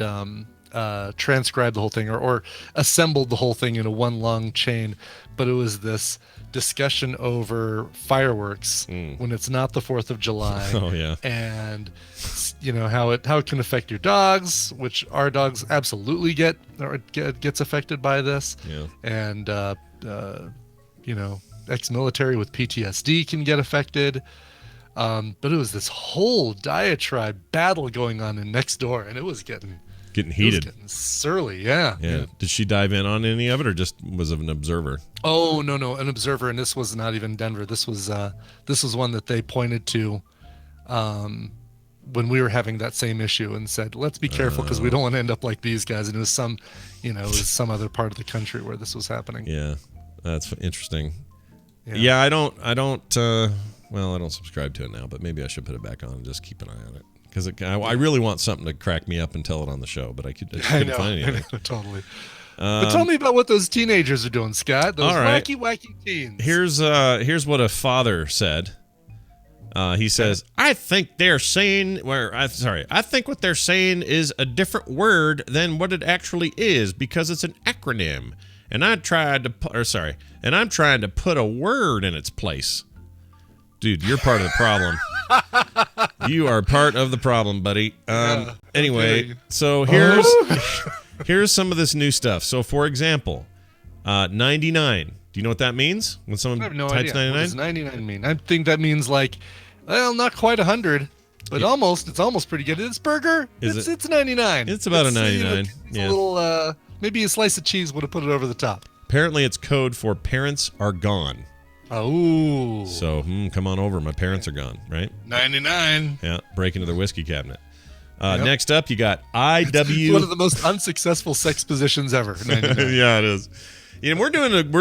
transcribed the whole thing or assembled the whole thing in a one long chain, but it was this discussion over fireworks when it's not the 4th of July. Oh yeah. And how it can affect your dogs, which our dogs absolutely gets affected by this. Yeah. And ex-military with PTSD can get affected. But it was this whole diatribe battle going on in next door, and it was getting heated. getting surly. Yeah. Did she dive in on any of it, or just was an observer? Oh, no, an observer, and this was not even Denver. This was one that they pointed to when we were having that same issue and said, let's be careful because we don't want to end up like these guys. And it was some other part of the country where this was happening. Yeah, that's interesting. Yeah, I don't well, I don't subscribe to it now, but maybe I should put it back on and just keep an eye on it. Because I really want something to crack me up and tell it on the show, but I couldn't find anything. I know, totally. But tell me about what those teenagers are doing, Scott. Those wacky teens. Here's what a father said. He says, I think what they're saying is a different word than what it actually is because it's an acronym. And I'm trying to put a word in its place. Dude, you're part of the problem. You are part of the problem, buddy. Anyway, so here's some of this new stuff. So, for example, 99. Do you know what that means? When someone I have no types idea. 99? What does 99 mean? I think that means like, well, not quite 100, but almost. It's almost pretty good. It's burger. It's 99. It's about a 99. It's a little, maybe a slice of cheese would have put it over the top. Apparently, it's code for parents are gone. Oh. So, come on over. My parents are gone, right? 99. Yeah, break into their whiskey cabinet. Next up, you got IW. It's one of the most unsuccessful sex positions ever. 99. Yeah, it is. You know, we're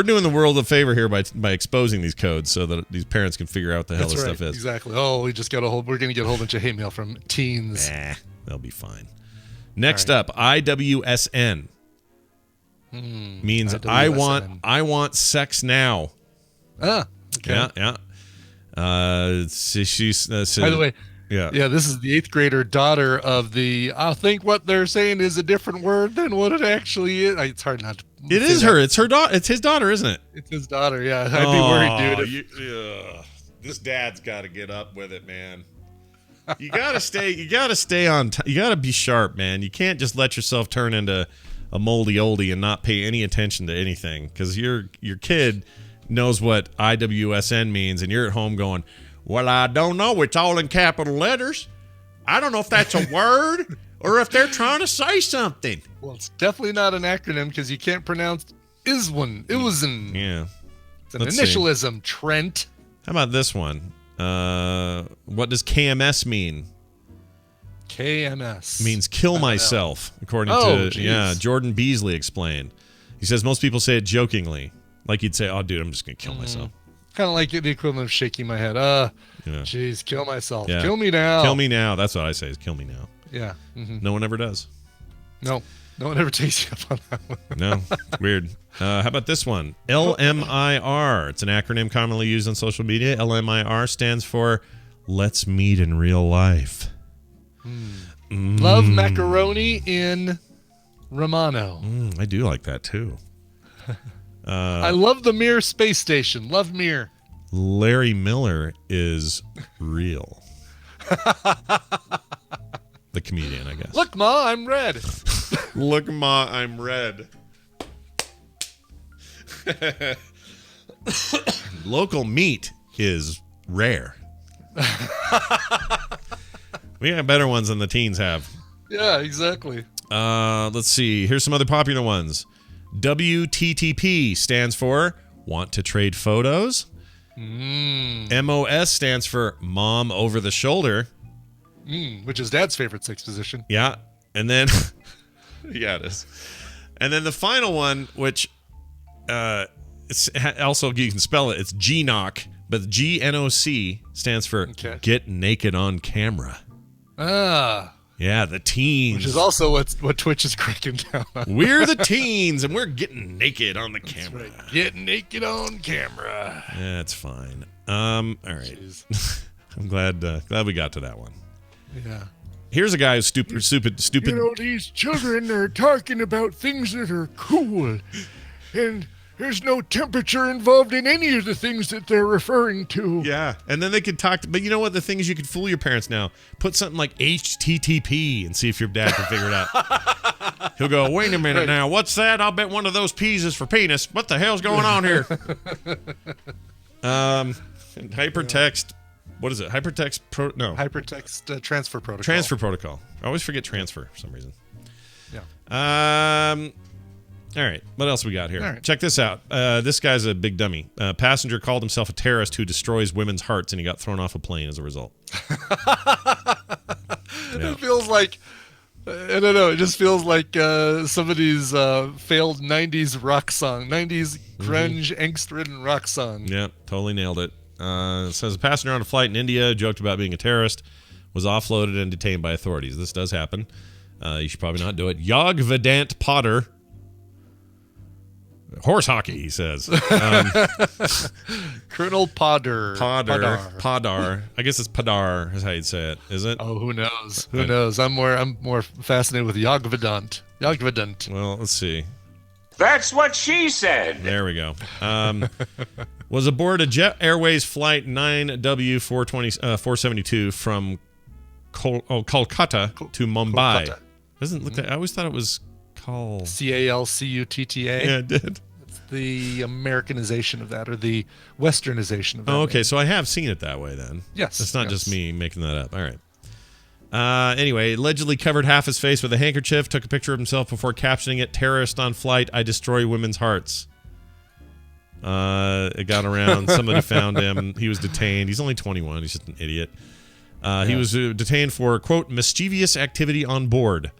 doing the world a favor here by exposing these codes so that these parents can figure out what the hell this stuff is. Exactly. Oh, we're going to get a whole bunch of hate mail from teens. They'll be fine. Next up, IWSN means IWSN. I want sex now. Ah, okay. Yeah. She's by the way, yeah, this is the 8th grader daughter of the. I think what they're saying is a different word than what it actually is. It's hard not to. It is her. It's her daughter. It's his daughter, isn't it? It's his daughter. Yeah, I'd be worried, dude. This dad's got to get up with it, man. You gotta stay. You gotta stay on. You gotta be sharp, man. You can't just let yourself turn into a moldy oldie and not pay any attention to anything because your kid knows what IWSN means, and you're at home going, well, I don't know. It's all in capital letters. I don't know if that's a word or if they're trying to say something. Well, it's definitely not an acronym because you can't pronounce iswan. Yeah. It's an initialism, Trent. How about this one? What does KMS mean? KMS means kill myself, according to Jordan Beasley explained. He says most people say it jokingly. Like you'd say, oh, dude, I'm just going to kill myself. Kind of like the equivalent of shaking my head. Jeez, kill myself. Yeah. Kill me now. Kill me now. That's what I say is kill me now. Yeah. Mm-hmm. No one ever does. No one ever takes you up on that one. No, weird. How about this one? LMIR. It's an acronym commonly used on social media. LMIR stands for Let's Meet in Real Life. Love macaroni in Romano. I do like that, too. I love the Mir space station. Love Mir. Larry Miller is real. The comedian, I guess. Look, Ma, I'm red. Look, Ma, I'm red. Local meat is rare. We got better ones than the teens have. Yeah, exactly. Let's see. Here's some other popular ones. WTTP stands for Want to Trade Photos. MOS stands for Mom Over the Shoulder. Which is Dad's favorite sex position. Yeah. And then, yeah, it is. And then the final one, which it's also, you can spell it, it's GNOC, but GNOC stands for Get Naked on Camera. Yeah, the teens. Which is also what Twitch is cracking down on. We're the teens, and we're getting naked on the camera. Right. Get naked on camera. That's fine. All right. I'm glad we got to that one. Yeah. Here's a guy who's stupid. You know, these children are talking about things that are cool, and there's no temperature involved in any of the things that they're referring to. Yeah, and then they could talk. But you know what? The thing is, you could fool your parents now. Put something like HTTP and see if your dad can figure it out. He'll go, wait a minute now. What's that? I'll bet one of those P's is for penis. What the hell's going on here? Hypertext what is it? Hypertext Hypertext transfer protocol. Transfer protocol. I always forget transfer for some reason. Yeah. All right. What else we got here? All right. Check this out. This guy's a big dummy. Passenger called himself a terrorist who destroys women's hearts, and he got thrown off a plane as a result. It feels like, I don't know, it just feels like somebody's failed 90s rock song, 90s grunge, angst-ridden rock song. Yep, totally nailed it. It says a passenger on a flight in India joked about being a terrorist, was offloaded and detained by authorities. This does happen. You should probably not do it. Yog Vedant Potter. Horse hockey, he says. Colonel Podar. Podar. I guess it's Padar is how you'd say it, is it? Oh, who knows? Who knows? I'm more fascinated with Yog Vedant. Well, let's see. That's what she said. There we go. Was aboard a Jet Airways flight 9W472 from Kolkata to Mumbai. Kolkata. Doesn't look that. I always thought it was called Calcutta. Yeah, it did. It's the Americanization of that, or the Westernization of that. Oh, okay. So I have seen it that way then. Yes. It's not just me making that up. All right. Anyway, allegedly covered half his face with a handkerchief, took a picture of himself before captioning it, "Terrorist on flight, I destroy women's hearts." It got around. Somebody found him. He was detained. He's only 21. He's just an idiot. He was detained for, quote, mischievous activity on board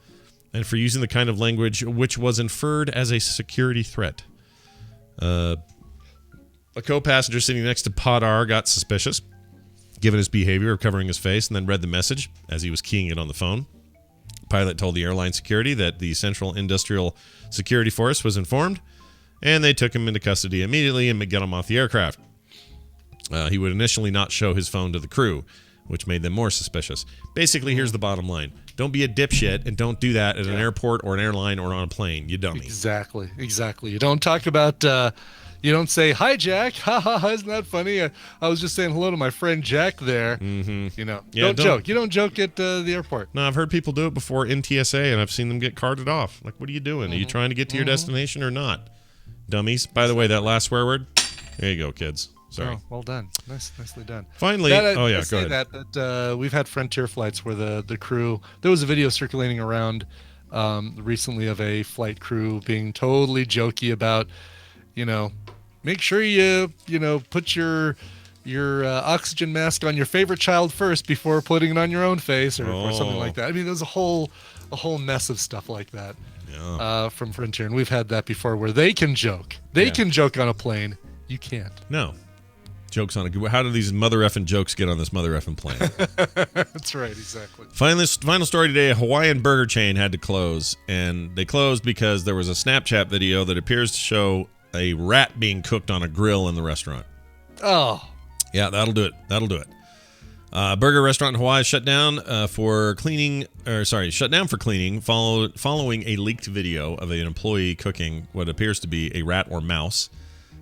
and for using the kind of language which was inferred as a security threat. A co-passenger sitting next to Podar got suspicious, given his behavior of covering his face, and then read the message as he was keying it on the phone. Pilot told the airline security that the Central Industrial Security Force was informed, and they took him into custody immediately and got him off the aircraft. He would initially not show his phone to the crew, which made them more suspicious. Basically, here's the bottom line. Don't be a dipshit, and don't do that at an airport or an airline or on a plane, you dummy. Exactly. You don't talk about, you don't say, "Hi, Jack. Ha, ha, ha, isn't that funny? I was just saying hello to my friend Jack there." Mm-hmm. You know, Yeah, don't joke. You don't joke at the airport. No, I've heard people do it before in TSA, and I've seen them get carted off. Like, what are you doing? Are you trying to get to your destination or not? Dummies. By the way, that last swear word, there you go, kids. Sorry. Oh, well done. Nicely done. Finally, go ahead. That we've had Frontier flights where the crew, there was a video circulating around recently of a flight crew being totally jokey about, make sure you put your oxygen mask on your favorite child first before putting it on your own face or something like that. I mean, there's a whole mess of stuff like that from Frontier, and we've had that before where they can joke. They can joke on a plane. You can't. No. Jokes on a. How do these mother effing jokes get on this mother effing plane? That's right, exactly. Final story today: a Hawaiian burger chain had to close, and they closed because there was a Snapchat video that appears to show a rat being cooked on a grill in the restaurant. Oh, yeah, that'll do it. Burger restaurant in Hawaii shut down for cleaning. Following a leaked video of an employee cooking what appears to be a rat or mouse.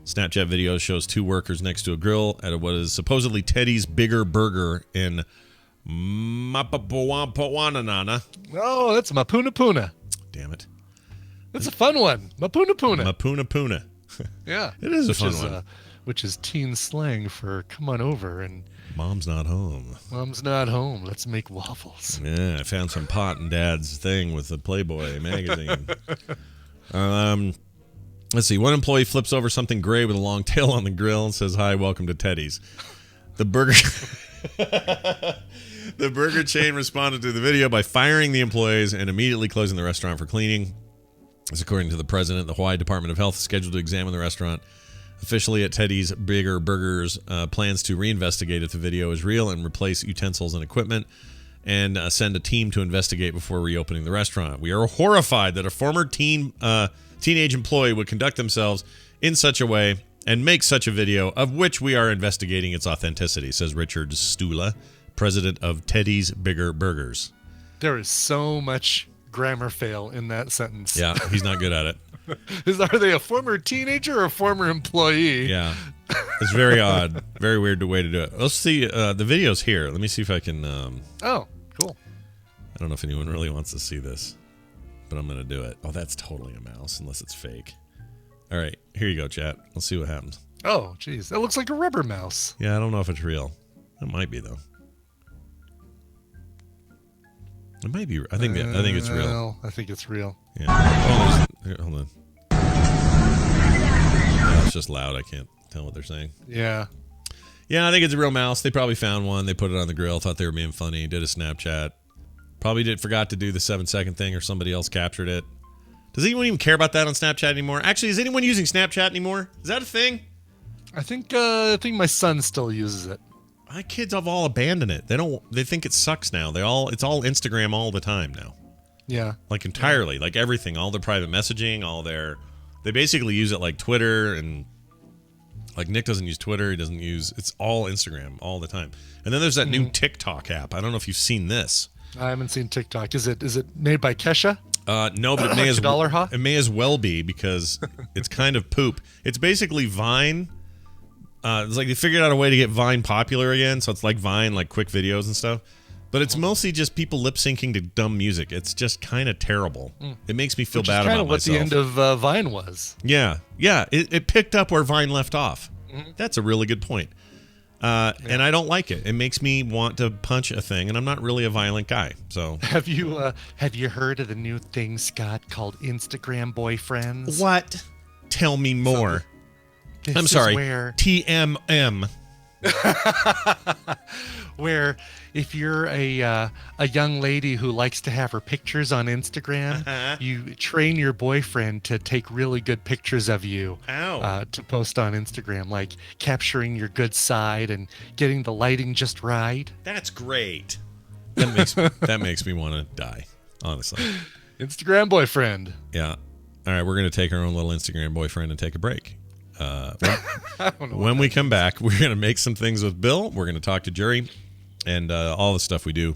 Snapchat video shows two workers next to a grill at what is supposedly Teddy's Bigger Burger in Mapapuananana. Oh, that's Mapuna Puna. Damn it. That's a fun one. Mapuna Puna. Mapuna Puna. Yeah. It is a fun one. Which is teen slang for come on over and... Mom's not home. Mom's not home. Let's make waffles. Yeah, I found some pot in Dad's thing with the Playboy magazine. Let's see. One employee flips over something gray with a long tail on the grill and says, "Hi, welcome to Teddy's." The burger chain responded to the video by firing the employees and immediately closing the restaurant for cleaning. As according to the president, the Hawaii Department of Health is scheduled to examine the restaurant. Officially at Teddy's Bigger Burgers plans to reinvestigate if the video is real and replace utensils and equipment and send a team to investigate before reopening the restaurant. "We are horrified that a former teenage employee would conduct themselves in such a way and make such a video, of which we are investigating its authenticity," says Richard Stula, president of Teddy's Bigger Burgers. There is so much grammar fail in that sentence. Yeah, he's not good at it. Are they a former teenager or a former employee? Yeah, it's very odd. Very weird way to do it. Let's see the videos here. Let me see if I can... Oh, cool. I don't know if anyone really wants to see this, but I'm going to do it. Oh, that's totally a mouse, unless it's fake. All right, here you go, chat. Let's see what happens. Oh, geez. That looks like a rubber mouse. Yeah, I don't know if it's real. It might be though. It might be. I think it's real. Well, I think it's real. Yeah. Oh, hold on. Oh, it's just loud. I can't tell what they're saying. Yeah. Yeah, I think it's a real mouse. They probably found one. They put it on the grill. Thought they were being funny. Did a Snapchat. Probably forgot to do the 7-second thing, or somebody else captured it. Does anyone even care about that on Snapchat anymore? Actually, is anyone using Snapchat anymore? Is that a thing? I think my son still uses it. My kids have all abandoned it. They think it sucks now. It's all Instagram all the time now. Yeah. Like entirely, like everything, all their private messaging, they basically use it like Twitter, and like Nick doesn't use Twitter. It's all Instagram all the time. And then there's that new TikTok app. I don't know if you've seen this. I haven't seen TikTok. Is it made by Kesha? No, but it may as well be, because it's kind of poop. It's basically Vine. It's like they figured out a way to get Vine popular again, so it's like Vine, like quick videos and stuff. But it's mostly just people lip syncing to dumb music. It's just kind of terrible. It makes me feel bad about myself. Which is kind of what the end of Vine was. Yeah. It picked up where Vine left off. That's a really good point. And I don't like it. It makes me want to punch a thing, and I'm not really a violent guy. So have you heard of the new thing, Scott, called Instagram boyfriends? What? Tell me more. I'm sorry. TMM. Where if you're a young lady who likes to have her pictures on Instagram, you train your boyfriend to take really good pictures of you to post on Instagram, like capturing your good side and getting the lighting just right. That's great. That makes me want to die, honestly. Instagram boyfriend. Yeah. All right, we're going to take our own little Instagram boyfriend and take a break. When we come back, we're going to make some things with Bill. We're going to talk to Jury and all the stuff we do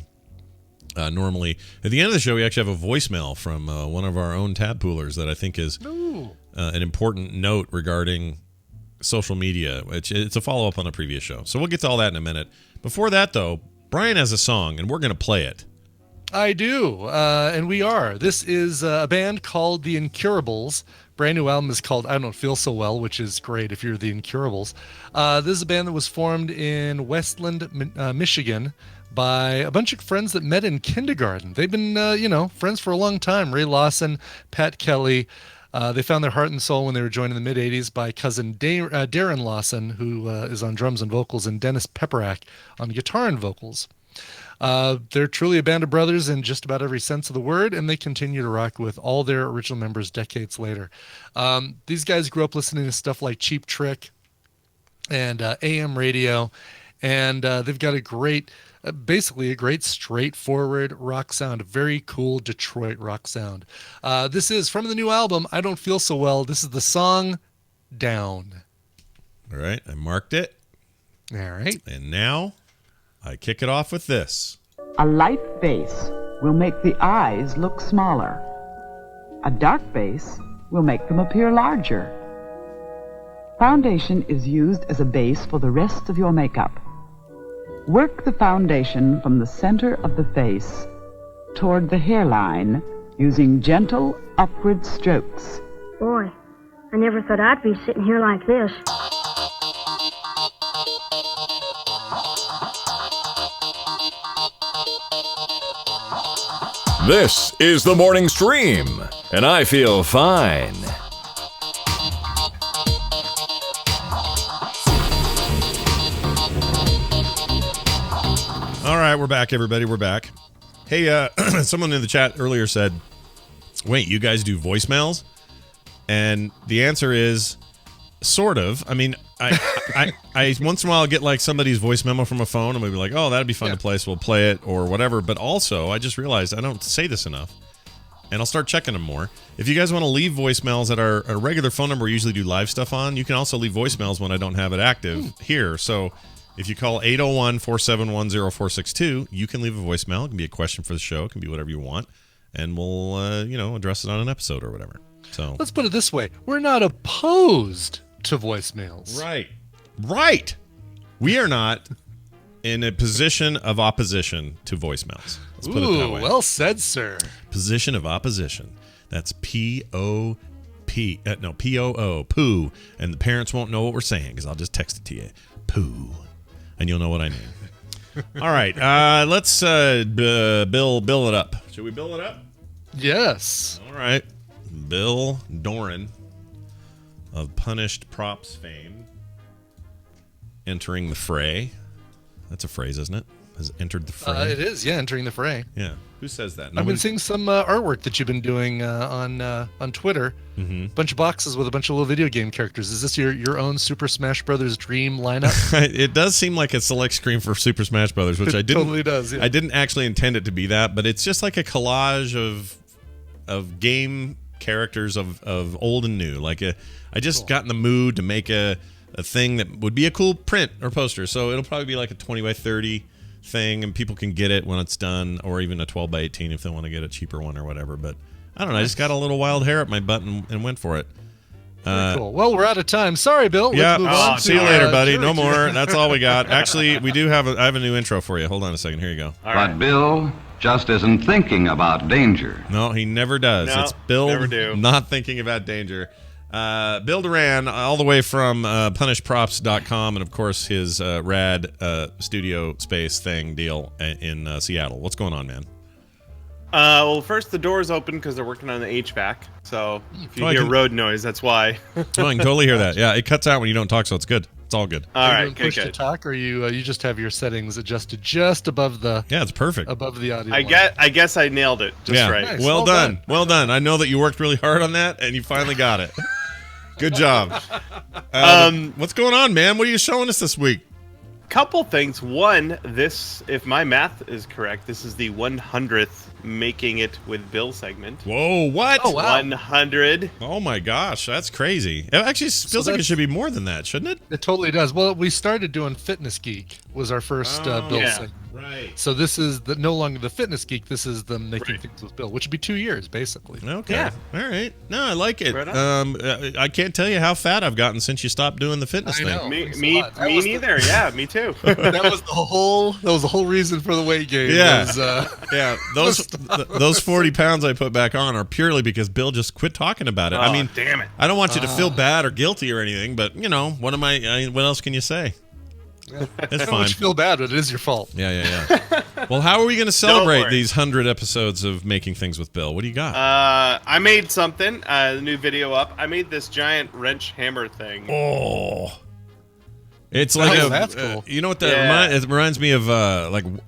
normally. At the end of the show, we actually have a voicemail from one of our own tab poolers that I think is an important note regarding social media. It's a follow-up on a previous show. So we'll get to all that in a minute. Before that, though, Brian has a song, and we're going to play it. I do, and we are. This is a band called The Incurables. Brand new album is called I Don't Feel So Well, which is great if you're The Incurables. This is a band that was formed in Westland, Michigan by a bunch of friends that met in kindergarten. They've been, friends for a long time. Ray Lawson, Pat Kelly. They found their heart and soul when they were joined in the mid-'80s by cousin Darren Lawson, who is on drums and vocals, and Dennis Pepperak on guitar and vocals. They're truly a band of brothers in just about every sense of the word, and they continue to rock with all their original members decades later. These guys grew up listening to stuff like Cheap Trick and AM radio, and they've got a great straightforward rock sound, a very cool Detroit rock sound. This is from the new album, I Don't Feel So Well. This is the song Down. All right, I marked it. All right. And now I kick it off with this. A light base will make the eyes look smaller. A dark base will make them appear larger. Foundation is used as a base for the rest of your makeup. Work the foundation from the center of the face toward the hairline using gentle upward strokes. Boy, I never thought I'd be sitting here like this. This is the morning stream, and I feel fine. All right, we're back, everybody. We're back. Hey, someone in the chat earlier said, wait, you guys do voicemails? And the answer is sort of. I mean, I once in a while get like somebody's voice memo from a phone, and we'll be like, oh, that'd be fun to play, so we'll play it or whatever. But also, I just realized I don't say this enough, and I'll start checking them more. If you guys want to leave voicemails at our regular phone number we usually do live stuff on, you can also leave voicemails when I don't have it active here. So if you call 801-471-0462, you can leave a voicemail. It can be a question for the show. It can be whatever you want, and we'll address it on an episode or whatever. So let's put it this way. We're not opposed to voicemails. Right. We are not in a position of opposition to voicemails. Let's put it that way. Well said, sir. Position of opposition. That's P-O-O, poo. And the parents won't know what we're saying because I'll just text it to you. Poo. And you'll know what I mean. All right, let's bill it up. Should we bill it up? Yes. All right. Bill Doran of Punished Props fame entering the fray. That's a phrase, isn't it? Has entered the fray. It is, yeah, entering the fray. Yeah. Who says that? I've been seeing some artwork that you've been doing on Twitter. Mm-hmm. Bunch of boxes with a bunch of little video game characters. Is this your own Super Smash Brothers dream lineup? It does seem like a select screen for Super Smash Brothers, which I didn't. Totally does. Yeah. I didn't actually intend it to be that, but it's just like a collage of game characters of old and new. I just got in the mood to make a thing that would be a cool print or poster. So it'll probably be like a 20 by 30 thing, and people can get it when it's done, or even a 12 by 18 if they want to get a cheaper one or whatever. But I don't know. I just got a little wild hair up my butt and went for it. Cool. Well, we're out of time. Sorry, Bill. Yeah. Let's move on See you later, buddy. No George. more. That's all we got. Actually, I have a new intro for you. Hold on a second. Here you go. But Bill just isn't thinking about danger. No, he never does. No, it's Bill never do. not thinking about danger. Bill Duran, all the way from punishprops.com, and of course his rad studio space thing deal in Seattle. What's going on, man? Well, first the door's open because they're working on the HVAC. So if you hear road noise, that's why. I can totally hear that. Yeah, it cuts out when you don't talk, so it's good. It's all good. All Are you right, doing push to talk, or you just have your settings adjusted just above the? Yeah, it's perfect. Above the audio. I guess I nailed it just right. Nice. Well done. Well done. I know that you worked really hard on that, and you finally got it. Good job. What's going on, man? What are you showing us this week? Couple things. One, if my math is correct, this is the 100th Making It with Bill segment. Whoa, what? Oh, wow. 100. Oh my gosh, that's crazy. It actually feels like it should be more than that, shouldn't it? It totally does. Well, we started doing Fitness Geek was our first Bill segment. Right. So this is no longer the Fitness Geek. This is the Making Things with Bill, which would be 2 years basically. Okay. Yeah. All right. No, I like it. Right I can't tell you how fat I've gotten since you stopped doing the fitness I thing. know. Me Thanks a lot. That was neither. Yeah, me too. That was the whole reason for the weight gain. Yeah. Was, Yeah, those 40 pounds I put back on are purely because Bill just quit talking about it. Oh, I mean, damn it. I don't want you to feel bad or guilty or anything, but what else can you say? It's I don't fine. want you to feel bad, but it is your fault. Yeah. Well, how are we going to celebrate worry. these 100 episodes of Making Things with Bill? What do you got? I made something. The new video up. I made this giant wrench hammer thing. Oh. It's like that's cool. You know what that reminds me of?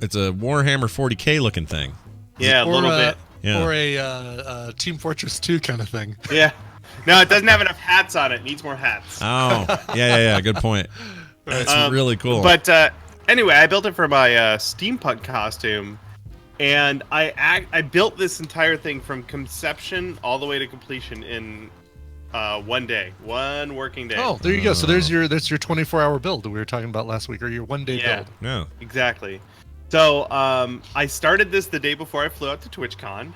It's a Warhammer 40K looking thing. Yeah, a little bit. Yeah. Or a Team Fortress 2 kind of thing. Yeah. No, it doesn't have enough hats on it. It needs more hats. Oh, yeah. Good point. That's really cool. But anyway, I built it for my steampunk costume, and I built this entire thing from conception all the way to completion in one working day. Oh, there you go. So that's your 24-hour build that we were talking about last week, or your one-day build. Yeah. Exactly. So I started this the day before I flew out to TwitchCon,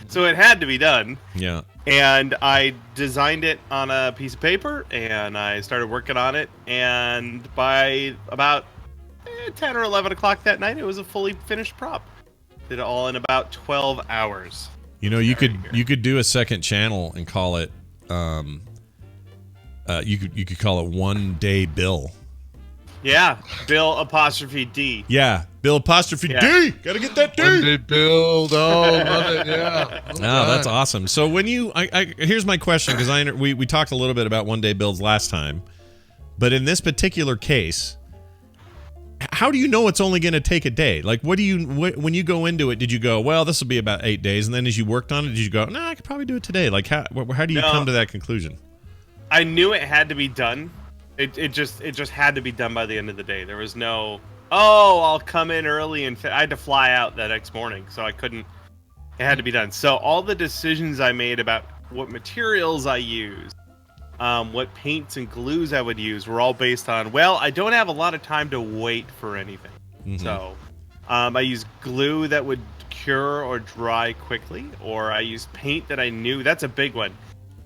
so it had to be done. Yeah. And I designed it on a piece of paper, and I started working on it. And by about 10 or 11 o'clock that night, it was a fully finished prop. Did it all in about 12 hours. You could do a second channel and call it you could call it One Day Bill. Yeah, Bill apostrophe D. Yeah, Bill apostrophe D. Gotta get that D. One-day build. Oh, love it. Yeah. Oh, that's awesome. So when here's my question, because we talked a little bit about one day builds last time, but in this particular case, how do you know it's only going to take a day? Like, when you go into it, did you go, well, this will be about 8 days, and then as you worked on it, did you go, no, I could probably do it today? Like, how do you come to that conclusion? I knew it had to be done. It just had to be done by the end of the day. There was no, I'll come in early, and I had to fly out the next morning, so I couldn't. It had to be done. So all the decisions I made about what materials I used, what paints and glues I would use, were all based on, well, I don't have a lot of time to wait for anything. Mm-hmm. So I used glue that would cure or dry quickly, or I used paint that I knew. That's a big one.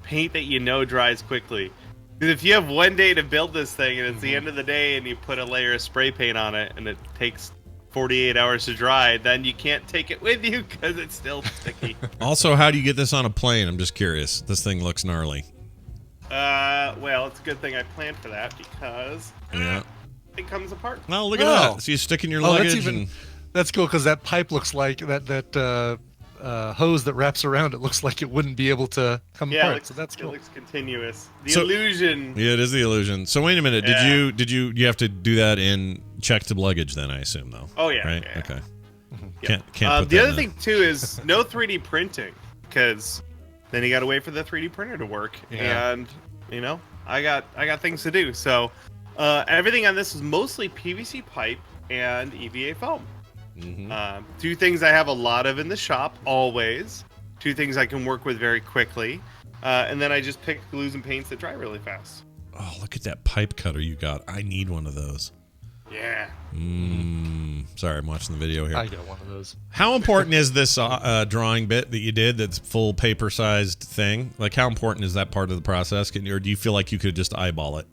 Paint that dries quickly. Because if you have one day to build this thing, and it's the end of the day, and you put a layer of spray paint on it, and it takes 48 hours to dry, then you can't take it with you because it's still sticky. Also, how do you get this on a plane? I'm just curious. This thing looks gnarly. Well, it's a good thing I planned for that, because it comes apart. Oh, look at that. So you stick in your luggage. That's cool because that pipe looks like that hose that wraps around it looks like it wouldn't be able to come apart. So that's cool. It looks continuous. The illusion. Yeah, it is the illusion. So wait a minute. Yeah. Did you have to do that in checked luggage then? I assume though. Oh yeah. Right. Yeah. Okay. Yeah. Can't put the that other in thing too is no 3D printing because then you got to wait for the 3D printer to work, and I got things to do. So everything on this is mostly PVC pipe and EVA foam. Mm-hmm. Two things I have a lot of in the shop always. Two things I can work with very quickly, and then I just pick glues and paints that dry really fast. Oh, look at that pipe cutter you got. I need one of those. Yeah. Sorry, I'm watching the video here. I got one of those. How important is this drawing bit that you did that's full paper-sized thing? Like, how important is that part of the process? Or do you feel like you could just eyeball it?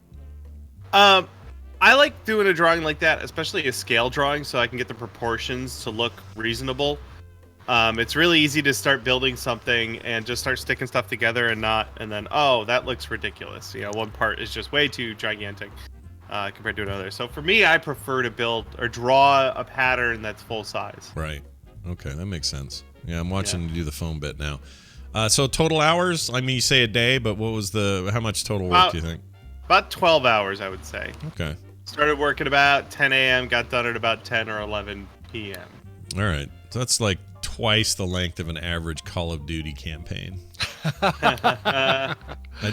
I like doing a drawing like that, especially a scale drawing, so I can get the proportions to look reasonable. It's really easy to start building something and just start sticking stuff together and then, oh, that looks ridiculous. One part is just way too gigantic. Compared to another. So for me, I prefer to build or draw a pattern that's full size. Right. Okay, that makes sense. Yeah, I'm watching you do the foam bit now. So total hours, I mean, you say a day, but how much total work do you think? About 12 hours, I would say. Okay. Started work at about 10 a.m., got done at about 10 or 11 p.m. All right. So that's like twice the length of an average Call of Duty campaign. I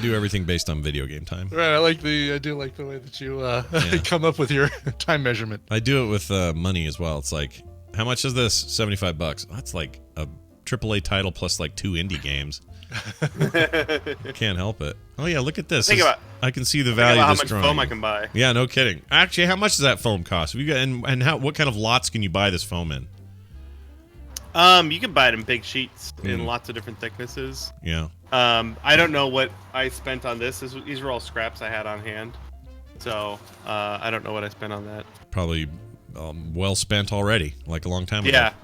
do everything based on video game time. Right, I do like the way that you come up with your time measurement. I do it with money as well. It's like, how much is this? $75. That's like a AAA title plus like 2 indie games. Can't help it. Oh yeah, look at this. I can see the value of this drawing. How much foam I can buy. Yeah, no kidding. Actually, how much does that foam cost? Have you got, and what kind of lots can you buy this foam in? You can buy it in big sheets in lots of different thicknesses. Yeah. I don't know what I spent on this. These were all scraps I had on hand. So, I don't know what I spent on that. Probably well spent already, like a long time ago. Yeah.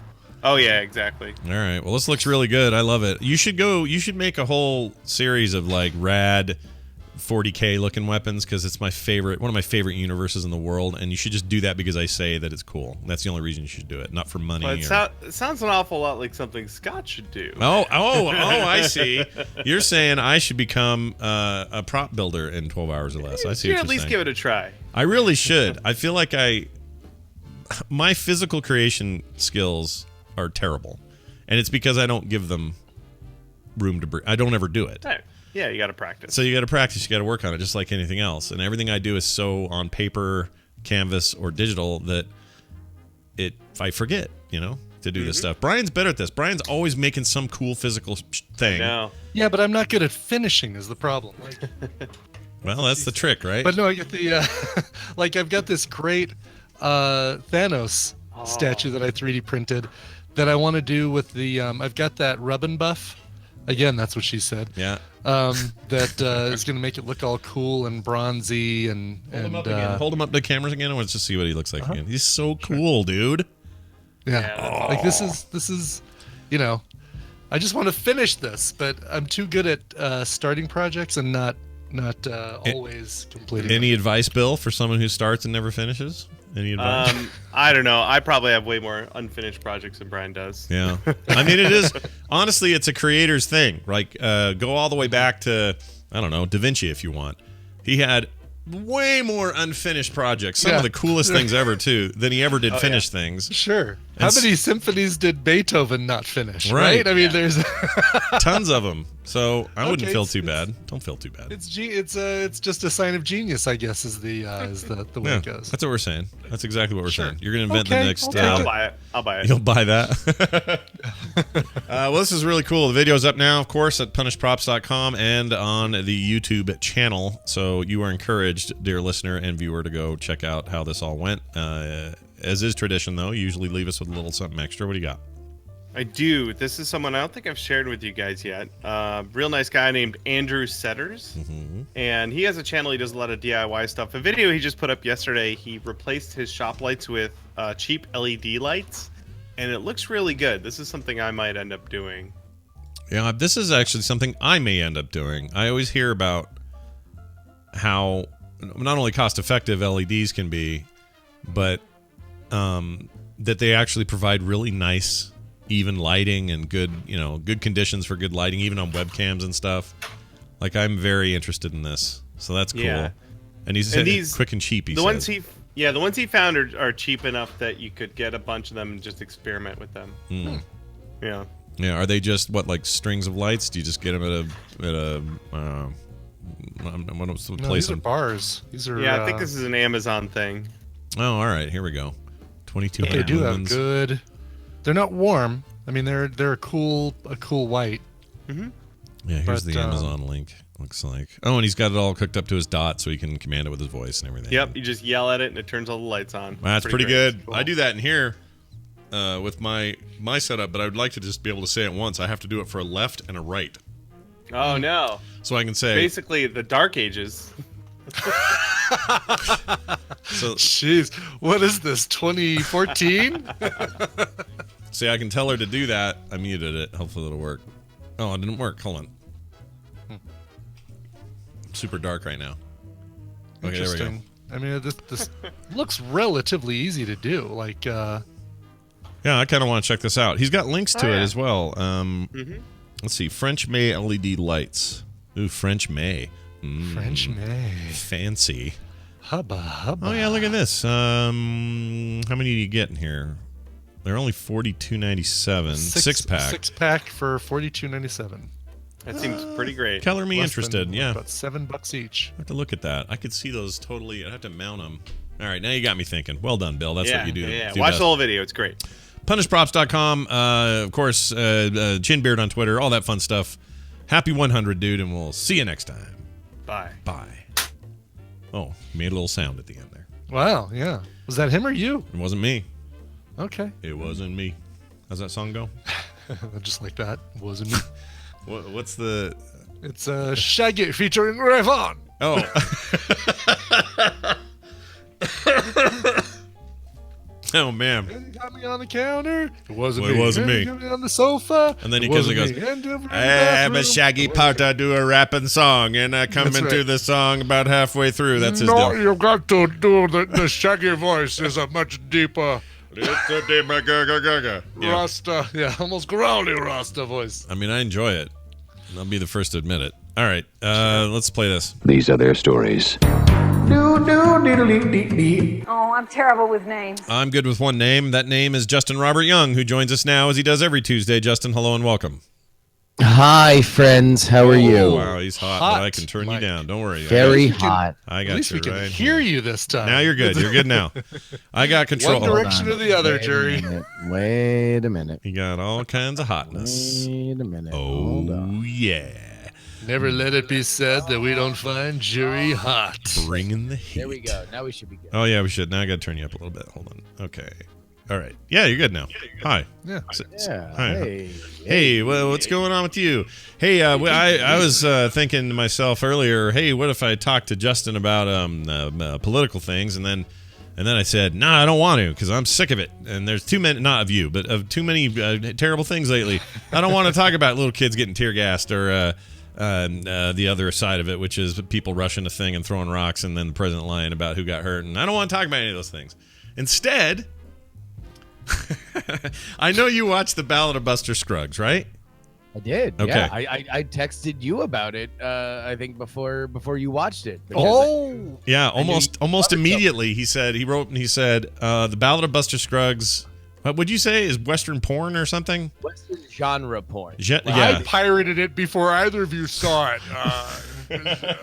Oh, yeah, exactly. All right. Well, this looks really good. I love it. You should make a whole series of like rad 40K looking weapons because it's one of my favorite universes in the world, and you should just do that because I say that it's cool. That's the only reason you should do it, not for money. Well, it sounds an awful lot like something Scott should do. Oh, I see. You're saying I should become a prop builder in 12 hours or less. I see. You at least give it a try. I really should. I feel like my physical creation skills are terrible, and it's because I don't give them room to breathe. I don't ever do it. Right. Yeah, you got to practice. So you got to practice. You got to work on it, just like anything else. And everything I do is so on paper, canvas, or digital that I forget, to do this stuff. Brian's better at this. Brian's always making some cool physical thing. No. Yeah, but I'm not good at finishing. Is the problem? Well, that's the trick, right? But no, I get the I've got this great Thanos statue that I 3D printed that I want to do with the. I've got that rub and buff. Again, that's what she said. Yeah. That is going to make it look all cool and bronzy and hold him up again. Hold him up to the cameras again. I want to just see what he looks like again. He's so cool, dude. Yeah. Like this is, I just want to finish this, but I'm too good at starting projects and not always completing. Any advice, Bill, for someone who starts and never finishes? Any advice? I don't know. I probably have way more unfinished projects than Brian does. Yeah. I mean, it is, honestly, it's a creator's thing. Like, go all the way back to, I don't know, Da Vinci if you want. He had way more unfinished projects. Some of the coolest things ever, too, than he ever did finished things. Sure. How many symphonies did Beethoven not finish? Right? I mean, there's tons of them. So I wouldn't feel too bad. Don't feel too bad. It's just a sign of genius, I guess, is the way it goes. That's what we're saying. That's exactly what we're saying. You're gonna invent the next. I'll buy it. I'll buy it. You'll buy that. Well, this is really cool. The video's up now, of course, at punishedprops.com and on the YouTube channel. So you are encouraged, dear listener and viewer, to go check out how this all went. As is tradition, though, you usually leave us with a little something extra. What do you got? I do. This is someone I don't think I've shared with you guys yet. Real nice guy named Andrew Setters. Mm-hmm. And he has a channel. He does a lot of DIY stuff. A video he just put up yesterday, he replaced his shop lights with cheap LED lights. And it looks really good. This is something I might end up doing. Yeah, this is actually something I may end up doing. I always hear about how not only cost-effective LEDs can be, but that they actually provide really nice, even lighting and good conditions for good lighting, even on webcams and stuff. Like, I'm very interested in this, so that's cool. Yeah. And he's quick and cheap. The ones he found are cheap enough that you could get a bunch of them and just experiment with them. Yeah. Yeah. Are they just like strings of lights? Do you just get them at a what's the place? These are bars. These are. Yeah, I think this is an Amazon thing. Oh, all right. Here we go. 2200 They do lumens. have good. They're not warm. I mean, they're a cool white. Mm-hmm. Yeah, here's the Amazon link. Looks like. Oh, and he's got it all cooked up to his dot, so he can command it with his voice and everything. Yep, you just yell at it and it turns all the lights on. Well, that's pretty great. good. Cool. I do that in here with my setup, but I would like to just be able to say it once. I have to do it for a left and a right. Oh no! So I can say basically the Dark Ages. So, jeez, what is this? 2014? See, I can tell her to do that. I muted it. Hopefully it'll work. Oh, it didn't work. Hold on. Super dark right now. Okay, there we go. I mean, this looks relatively easy to do. Like, yeah, I kind of want to check this out. He's got links to it as well. Let's see, French May LED lights. Ooh, French May. French May. Fancy. Hubba hubba. Oh yeah, look at this. How many do you get in here? They're only $42.97. Six pack. 6-pack for $42.97. That seems pretty great. Color me Less interested. than, Yeah, about $7 each. I have to look at that. I could see those totally. I'd have to mount them. All right, now you got me thinking. Well done, Bill. That's what you do. Yeah, do watch best. the whole video. It's great. PunishedProps.com. Of course, Chinbeard on Twitter. All that fun stuff. Happy 100, dude, and we'll see you next time. Bye. Bye. Oh, he made a little sound at the end there. Wow, yeah. Was that him or you? It wasn't me. Okay. It wasn't me. How's that song go? Just like that. Wasn't me. What's the... It's Shaggy featuring Rayvon. Oh. Oh, man. And he got me on the counter. It wasn't me. It wasn't me. He got me on the sofa. And then he goes, I'm a Shaggy part. I do a rapping song, and I come into the song about halfway through. That's his deal. You've got to do the Shaggy voice is a much deeper. It's a deeper gaga. Rasta. Yeah, almost growly Rasta voice. I mean, I enjoy it. I'll be the first to admit it. All right, let's play this. These are their stories. Oh, I'm terrible with names. I'm good with one name. That name is Justin Robert Young, who joins us now as he does every Tuesday. Justin, hello and welcome. Hi, friends. How are you? Wow, he's hot, but I can turn you down. Don't worry. Very hot. I got At least you we can right hear here. you this time. Now you're good. You're good now. I got control. One direction or the other, Jerry. Wait a minute. You got all kinds of hotness. Wait a minute. Oh, yeah. Never let it be said that we don't find Jerry hot. Bringing the heat. There we go. Now we should be good. Oh, yeah, we should. Now I got to turn you up a little bit. Hold on. Okay. All right. Yeah, you're good now. Hi. Yeah. Hi. Hey, well, what's going on with you? Hey, I was thinking to myself earlier, hey, what if I talked to Justin about political things, and then I said, nah, I don't want to because I'm sick of it. And there's too many, not of you, but of too many terrible things lately. I don't want to talk about little kids getting tear gassed or the other side of it, which is people rushing a thing and throwing rocks and then the president lying about who got hurt. And I don't want to talk about any of those things. Instead, I know you watched the Ballad of Buster Scruggs, right? I did. Okay. Yeah, I texted you about it. I think before you watched it. Yeah, almost immediately. He said the Ballad of Buster Scruggs. What would you say is Western porn or something? Western genre porn. Yeah. I pirated it before either of you saw it.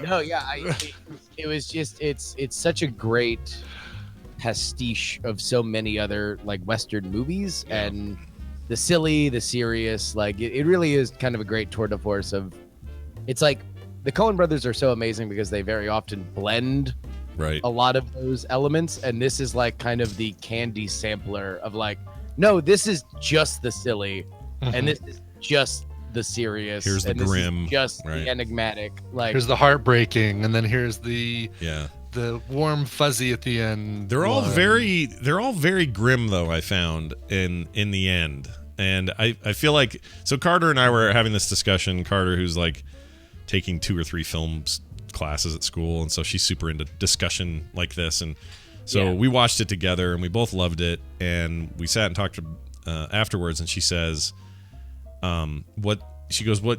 No, yeah, it was just it's such a great pastiche of so many other like Western movies, and the silly, the serious, like it really is kind of a great tour de force of. It's like the Coen brothers are so amazing because they very often blend a lot of those elements, and this is like kind of the candy sampler of like, no, this is just the silly, and this is just the serious. Here's the and this grim, is just the enigmatic. Like here's the heartbreaking, and then here's the the warm fuzzy at the end. They're all very grim though, I found in the end. And I feel like, so Carter and I were having this discussion. Carter, who's like taking 2 or 3 films classes at school, and so she's super into discussion like this, and So we watched it together, and we both loved it. And we sat and talked afterwards, and she says, what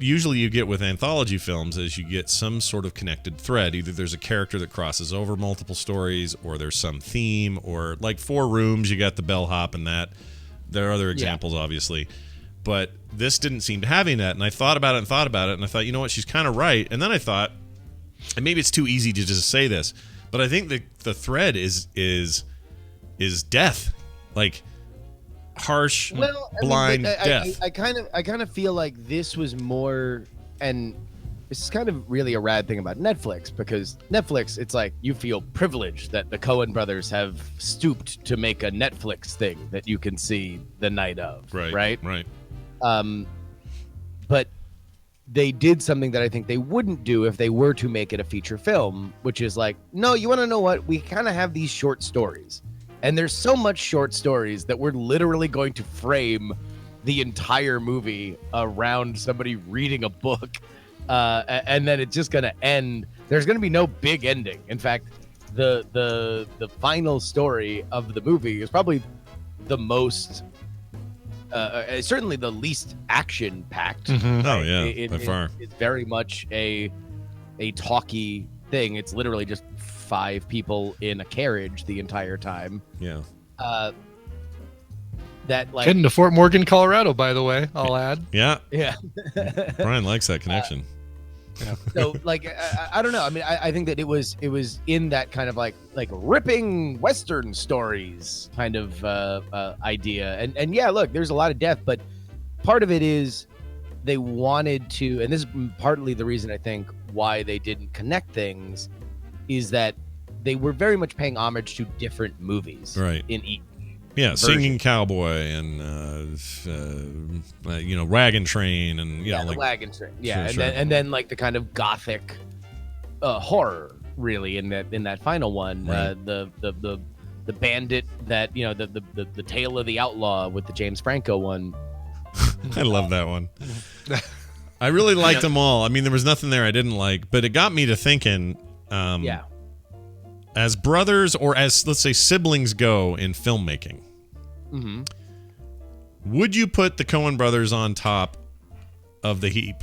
usually you get with anthology films is you get some sort of connected thread. Either there's a character that crosses over multiple stories, or there's some theme, or like Four Rooms, you got the bellhop and that. There are other examples, obviously. But this didn't seem to having that. And I thought about it, and I thought, you know what, she's kind of right. And then I thought, and maybe it's too easy to just say this, but I think the thread is death. Like, harsh, blind death. I kind of feel like this was more, and this is kind of really a rad thing about Netflix, because Netflix, it's like you feel privileged that the Coen brothers have stooped to make a Netflix thing that you can see the night of, right? But they did something that I think they wouldn't do if they were to make it a feature film, which is like, no, you want to know what? We kind of have these short stories. And there's so much short stories that we're literally going to frame the entire movie around somebody reading a book. And then it's just going to end. There's going to be no big ending. In fact, the final story of the movie is probably the most, certainly the least action-packed. Mm-hmm. Oh, yeah, by far. It's very much a talky thing. It's literally just 5 people in a carriage the entire time. Yeah. That like heading to Fort Morgan, Colorado, by the way, I'll add. Yeah. Yeah. Brian likes that connection. Yeah. So like I don't know. I mean, I think that it was in that kind of like ripping Western stories kind of idea. And yeah, look, there's a lot of death, but part of it is they wanted to, and this is partly the reason I think why they didn't connect things, is that they were very much paying homage to different movies, right? In each, version. Singing Cowboy and Wagon Train and the Wagon Train, and then like the kind of gothic horror, really in that final one, right. The bandit that the Tale of the Outlaw with the James Franco one. I love that one. I really liked them all. I mean, there was nothing there I didn't like, but it got me to thinking. As brothers, or as, let's say, siblings go in filmmaking, would you put the Coen brothers on top of the heap,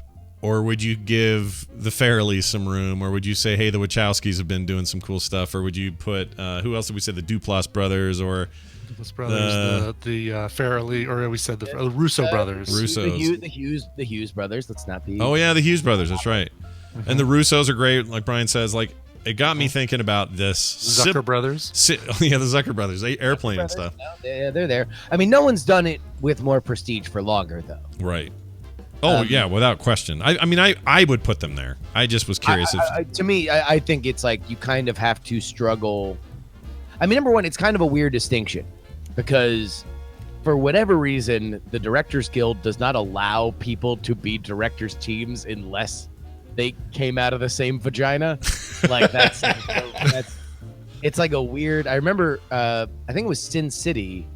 or would you give the Farrellys some room, or would you say, hey, the Wachowskis have been doing some cool stuff, or would you put who else did we say, the Duplass brothers, or the Farrelly, or we said the Russo brothers, the Hughes brothers. Let's not be. Oh yeah, the Hughes brothers. That's right. And the Russos are great, like Brian says. Like, it got me thinking about this. Zucker brothers. The Zucker brothers. Airplane and stuff. No, they're there. I mean, no one's done it with more prestige for longer, though. Right. Oh, yeah, without question. I mean, I would put them there. I just was curious. To me, I think it's like you kind of have to struggle. I mean, number one, it's kind of a weird distinction, because for whatever reason, the Directors Guild does not allow people to be directors' teams unless they came out of the same vagina. Like that's it's like a weird. I remember I think it was Sin City.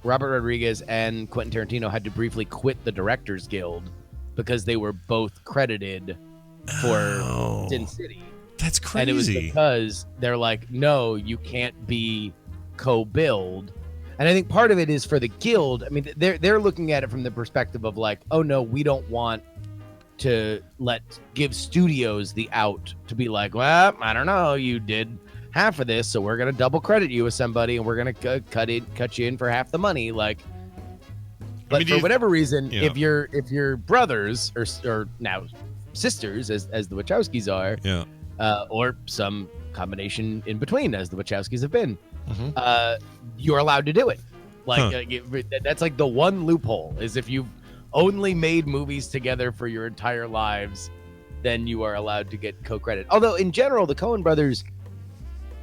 Robert Rodriguez and Quentin Tarantino had to briefly quit the Directors Guild because they were both credited for Sin City. That's crazy. And it was because they're like, no, you can't be co-billed. And I think part of it is for the guild. I mean, they're looking at it from the perspective of like, oh no, we don't want to give studios the out to be like, well, I don't know, you did half of this, so we're gonna double credit you with somebody, and we're gonna cut you in for half the money. Like, but for whatever reason, if you're brothers or now sisters, as the Wachowskis are, or some combination in between, as the Wachowskis have been, you're allowed to do it. Like that's like the one loophole, is if you've only made movies together for your entire lives, then you are allowed to get co-credit. Although in general, the Coen brothers,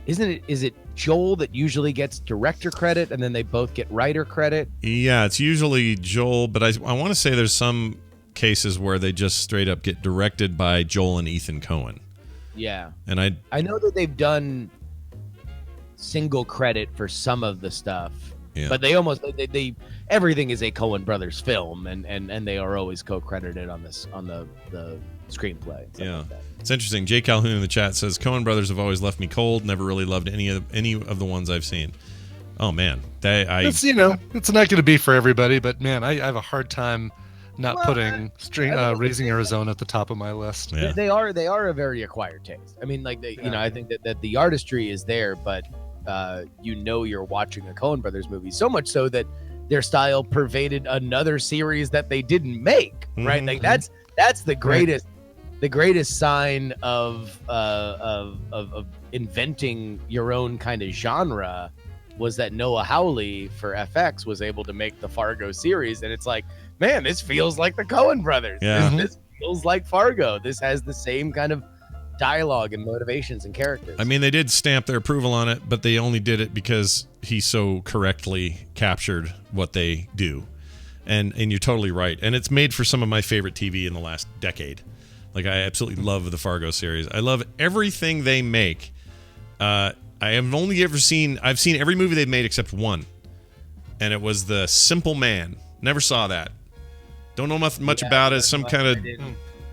is it Joel that usually gets director credit and then they both get writer credit? Yeah, it's usually Joel, but I want to say there's some cases where they just straight up get directed by Joel and Ethan Coen. Yeah. And I know that they've done single credit for some of the stuff. Yeah. But they almost they everything is a Coen Brothers film, and they are always co-credited on the screenplay. Yeah. Like that. It's interesting. Jay Calhoun in the chat says Coen Brothers have always left me cold. Never really loved any of the ones I've seen. Oh man, it's it's not going to be for everybody, but man, I have a hard time not putting Raising Arizona at the top of my list. Yeah. They are a very acquired taste. I mean, like I think that the artistry is there, but you're watching a Coen Brothers movie, so much so that their style pervaded another series that they didn't make. Right, like that's the greatest. The greatest sign of inventing your own kind of genre was that Noah Hawley for FX was able to make the Fargo series, and it's like, man, this feels like the Coen Brothers. Yeah. This feels like Fargo. This has the same kind of dialogue and motivations and characters. I mean, they did stamp their approval on it, but they only did it because he so correctly captured what they do. And you're totally right. And it's made for some of my favorite TV in the last decade. Like, I absolutely love the Fargo series. I love everything they make. I've seen every movie they've made except one. And it was The Simple Man. Never saw that. Don't know much about it. Some kind of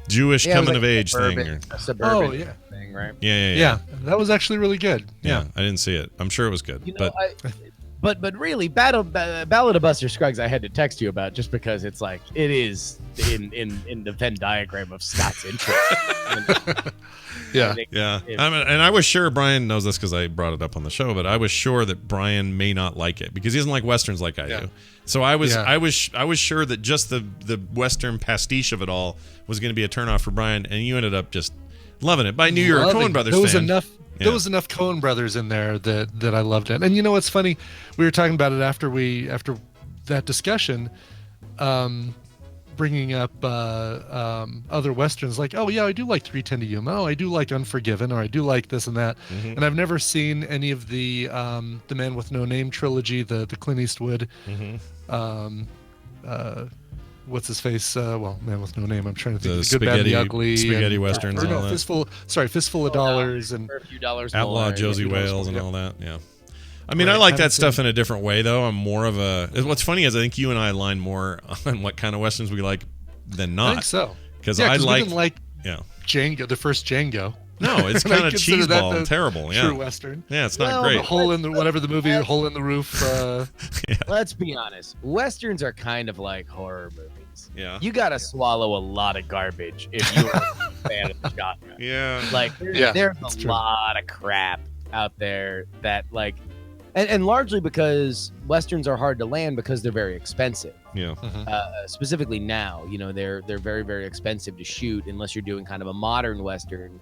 Jewish coming of age thing. A suburban thing, right? Yeah. That was actually really good. Yeah, I didn't see it. I'm sure it was good. But really, Ballad of Buster Scruggs, I had to text you about just because it's like it is in the Venn diagram of Scott's interest. Yeah. And I was sure Brian knows this because I brought it up on the show, but I was sure that Brian may not like it because he doesn't like westerns like I do. So I was sure that just the western pastiche of it all was going to be a turnoff for Brian, and you ended up just loving it. But I knew you were a Coen Brothers fan. There was enough Coen Brothers in there that I loved it. And you know what's funny? We were talking about it after that discussion, bringing up other westerns. Like, oh yeah, I do like 3:10 to Yuma. Oh, I do like Unforgiven, or I do like this and that. Mm-hmm. And I've never seen any of the Man with No Name trilogy, the Clint Eastwood. Mm-hmm. What's his face? Man with No Name. I'm trying to think. The Good, Bad, and the Ugly. Spaghetti westerns. And all that. Fistful of Dollars, and a few dollars Outlaw more, Josie Wales and all that. Yeah. I mean, I like that stuff in a different way, though. I'm more of a. What's funny is I think you and I align more on what kind of westerns we like than not. I think so. Because we like didn't like Django, the first Django. No, it's kind of cheeseball and terrible. Yeah, true western. Yeah, it's not great. Hole in the Hole in the Roof. Let's be honest. Westerns are kind of like horror movies. Yeah, you gotta swallow a lot of garbage if you're a fan of the genre. Yeah, like there's a lot of crap out there that like, and largely because westerns are hard to land because they're very expensive. Yeah. Specifically now, they're very, very expensive to shoot unless you're doing kind of a modern western,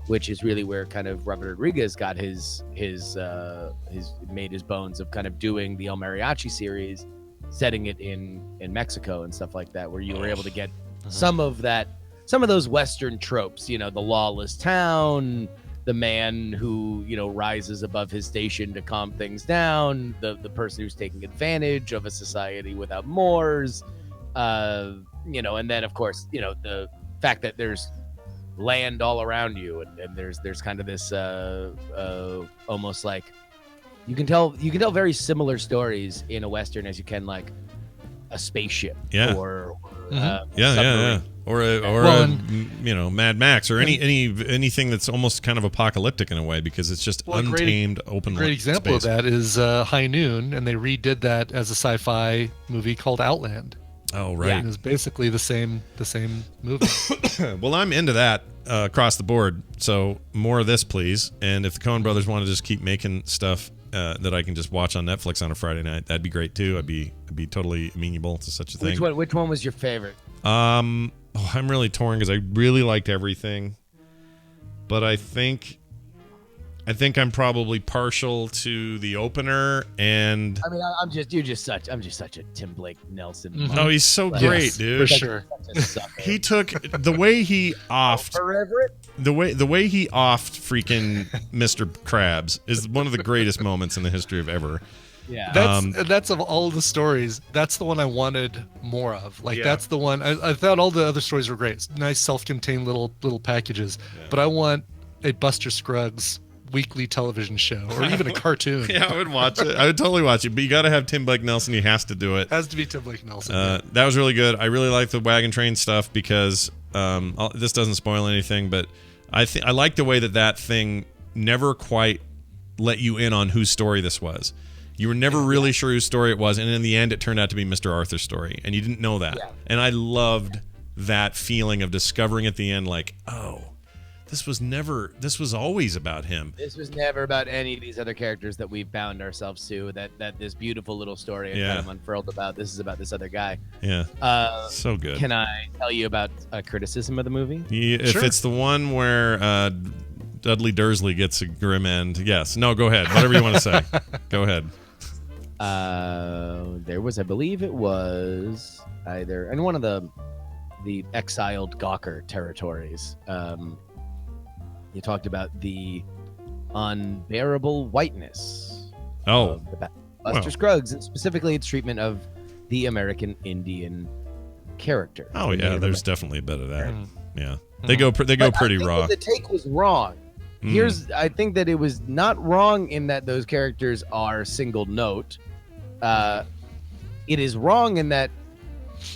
which is really where kind of Robert Rodriguez got his made his bones of kind of doing the El Mariachi series, setting it in Mexico and stuff like that, where you were able to get some of those western tropes, the lawless town, the man who rises above his station to calm things down, the person who's taking advantage of a society without mores, and then of course the fact that there's land all around you, and there's kind of this almost like you can tell very similar stories in a western as you can like a spaceship or Mad Max or anything that's almost kind of apocalyptic in a way because it's just untamed open. Great example space. of that is High Noon, and they redid that as a sci-fi movie called Outland. Oh right, it was basically the same movie. Well, I'm into that across the board. So more of this, please. And if the Coen Brothers want to just keep making stuff that I can just watch on Netflix on a Friday night, that'd be great too. I'd be totally amenable to such a thing. Which one was your favorite? I'm really torn because I really liked everything, but I think I'm probably partial to the opener, and I mean, I'm just such a Tim Blake Nelson. Mm-hmm. Oh, he's so great, dude. For sure. He took the way he offed the way he offed freaking Mr. Krabs is one of the greatest moments in the history of ever. Yeah, that's of all the stories. That's the one I wanted more of. That's the one I thought all the other stories were great. Nice self-contained little packages, but I want a Buster Scruggs weekly television show or even a cartoon. Yeah, I would watch it. I would totally watch it. But you got to have Tim Blake Nelson. He has to do it. Has to be Tim Blake Nelson. That was really good. I really like the wagon train stuff because this doesn't spoil anything, but I like the way that thing never quite let you in on whose story this was. You were never really sure whose story it was, and in the end, it turned out to be Mr. Arthur's story, and you didn't know that. Yeah. And I loved that feeling of discovering at the end, like, oh, this was always about him. This was never about any of these other characters that we've bound ourselves to, that this beautiful little story kind of unfurled about. This is about this other guy. Yeah. So good. Can I tell you about a criticism of the movie? If it's the one where Dudley Dursley gets a grim end, yes. No, go ahead. Whatever you want to say. Go ahead. There was, I believe it was either in one of the exiled Gawker territories. You talked about the unbearable whiteness of the Buster Scruggs, and specifically its treatment of the American Indian character. Oh yeah, there's definitely a bit of that. Yeah, they go pretty raw. The take was wrong. I think that it was not wrong in that those characters are single note. It is wrong in that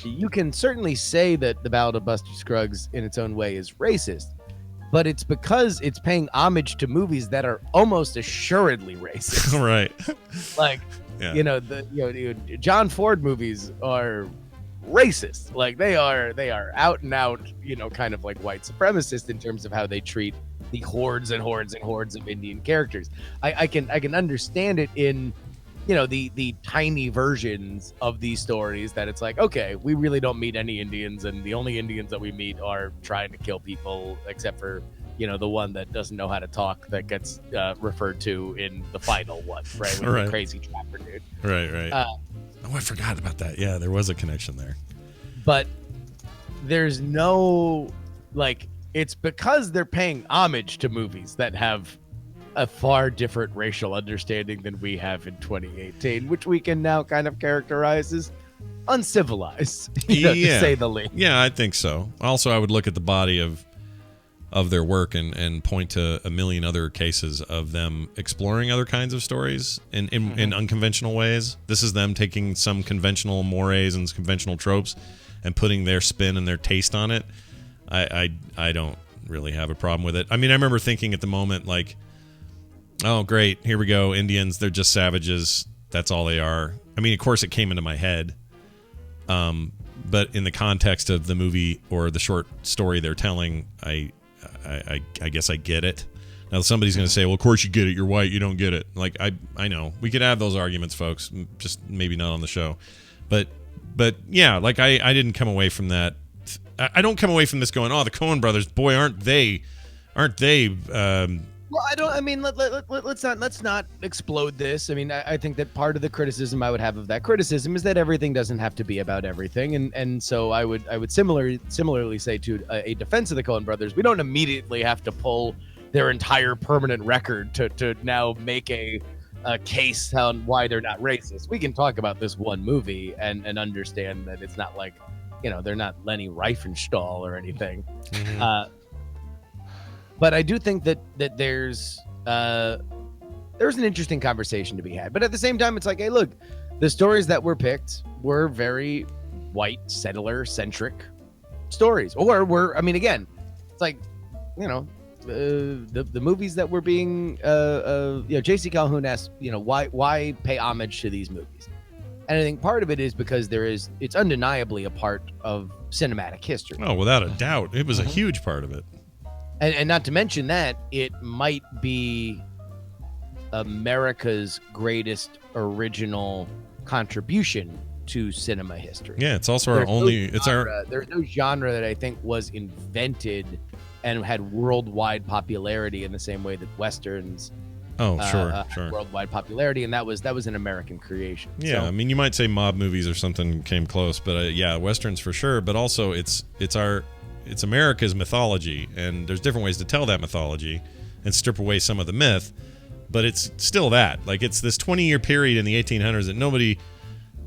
you can certainly say that the Ballad of Buster Scruggs in its own way is racist, but it's because it's paying homage to movies that are almost assuredly racist. Right. Like, John Ford movies are racist. Like they are out and out, kind of like white supremacist in terms of how they treat the hordes and hordes and hordes of Indian characters. I can understand it in the tiny versions of these stories that it's like, okay, we really don't meet any Indians, and the only Indians that we meet are trying to kill people, except for the one that doesn't know how to talk that gets referred to in the final one, right? With the crazy trapper dude. Right. I forgot about that. Yeah, there was a connection there. But there's no it's because they're paying homage to movies that have a far different racial understanding than we have in 2018, which we can now kind of characterize as uncivilized, to say the least. Yeah, I think so. Also, I would look at the body of their work and point to a million other cases of them exploring other kinds of stories in unconventional ways. This is them taking some conventional mores and conventional tropes and putting their spin and their taste on it. I don't really have a problem with it. I mean, I remember thinking at the moment, like, oh, great, here we go, Indians, they're just savages. That's all they are. I mean, of course, it came into my head. But in the context of the movie or the short story they're telling, I guess I get it. Now, somebody's going to say, well, of course you get it. You're white. You don't get it. Like, I know. We could have those arguments, folks, just maybe not on the show. But yeah, like, I didn't come away from that. I don't come away from this going, oh, the Coen brothers, boy, aren't they well, let's not explode this. I mean, I think that part of the criticism I would have of that criticism is that everything doesn't have to be about everything, and so I would similarly say to a defense of the Coen brothers, we don't immediately have to pull their entire permanent record to now make a case on why they're not racist. We can talk about this one movie and understand that it's not like, they're not Leni Riefenstahl or anything. Mm-hmm. But I do think that there's an interesting conversation to be had. But at the same time, it's like, hey, look, the stories that were picked were very white settler-centric stories. Or again, it's like, the movies that were being, J.C. Calhoun asked, why pay homage to these movies? And I think part of it is because it's undeniably a part of cinematic history. Oh, without a doubt. It was a huge part of it. And not to mention that it might be America's greatest original contribution to cinema history. Yeah, it's also there's no genre that I think was invented and had worldwide popularity in the same way that Westerns had worldwide popularity, and that was an American creation. Yeah, so, I mean, you might say mob movies or something came close, but Westerns for sure, but also it's America's mythology, and there's different ways to tell that mythology and strip away some of the myth, but it's still that. Like, it's this 20-year period in the 1800s that nobody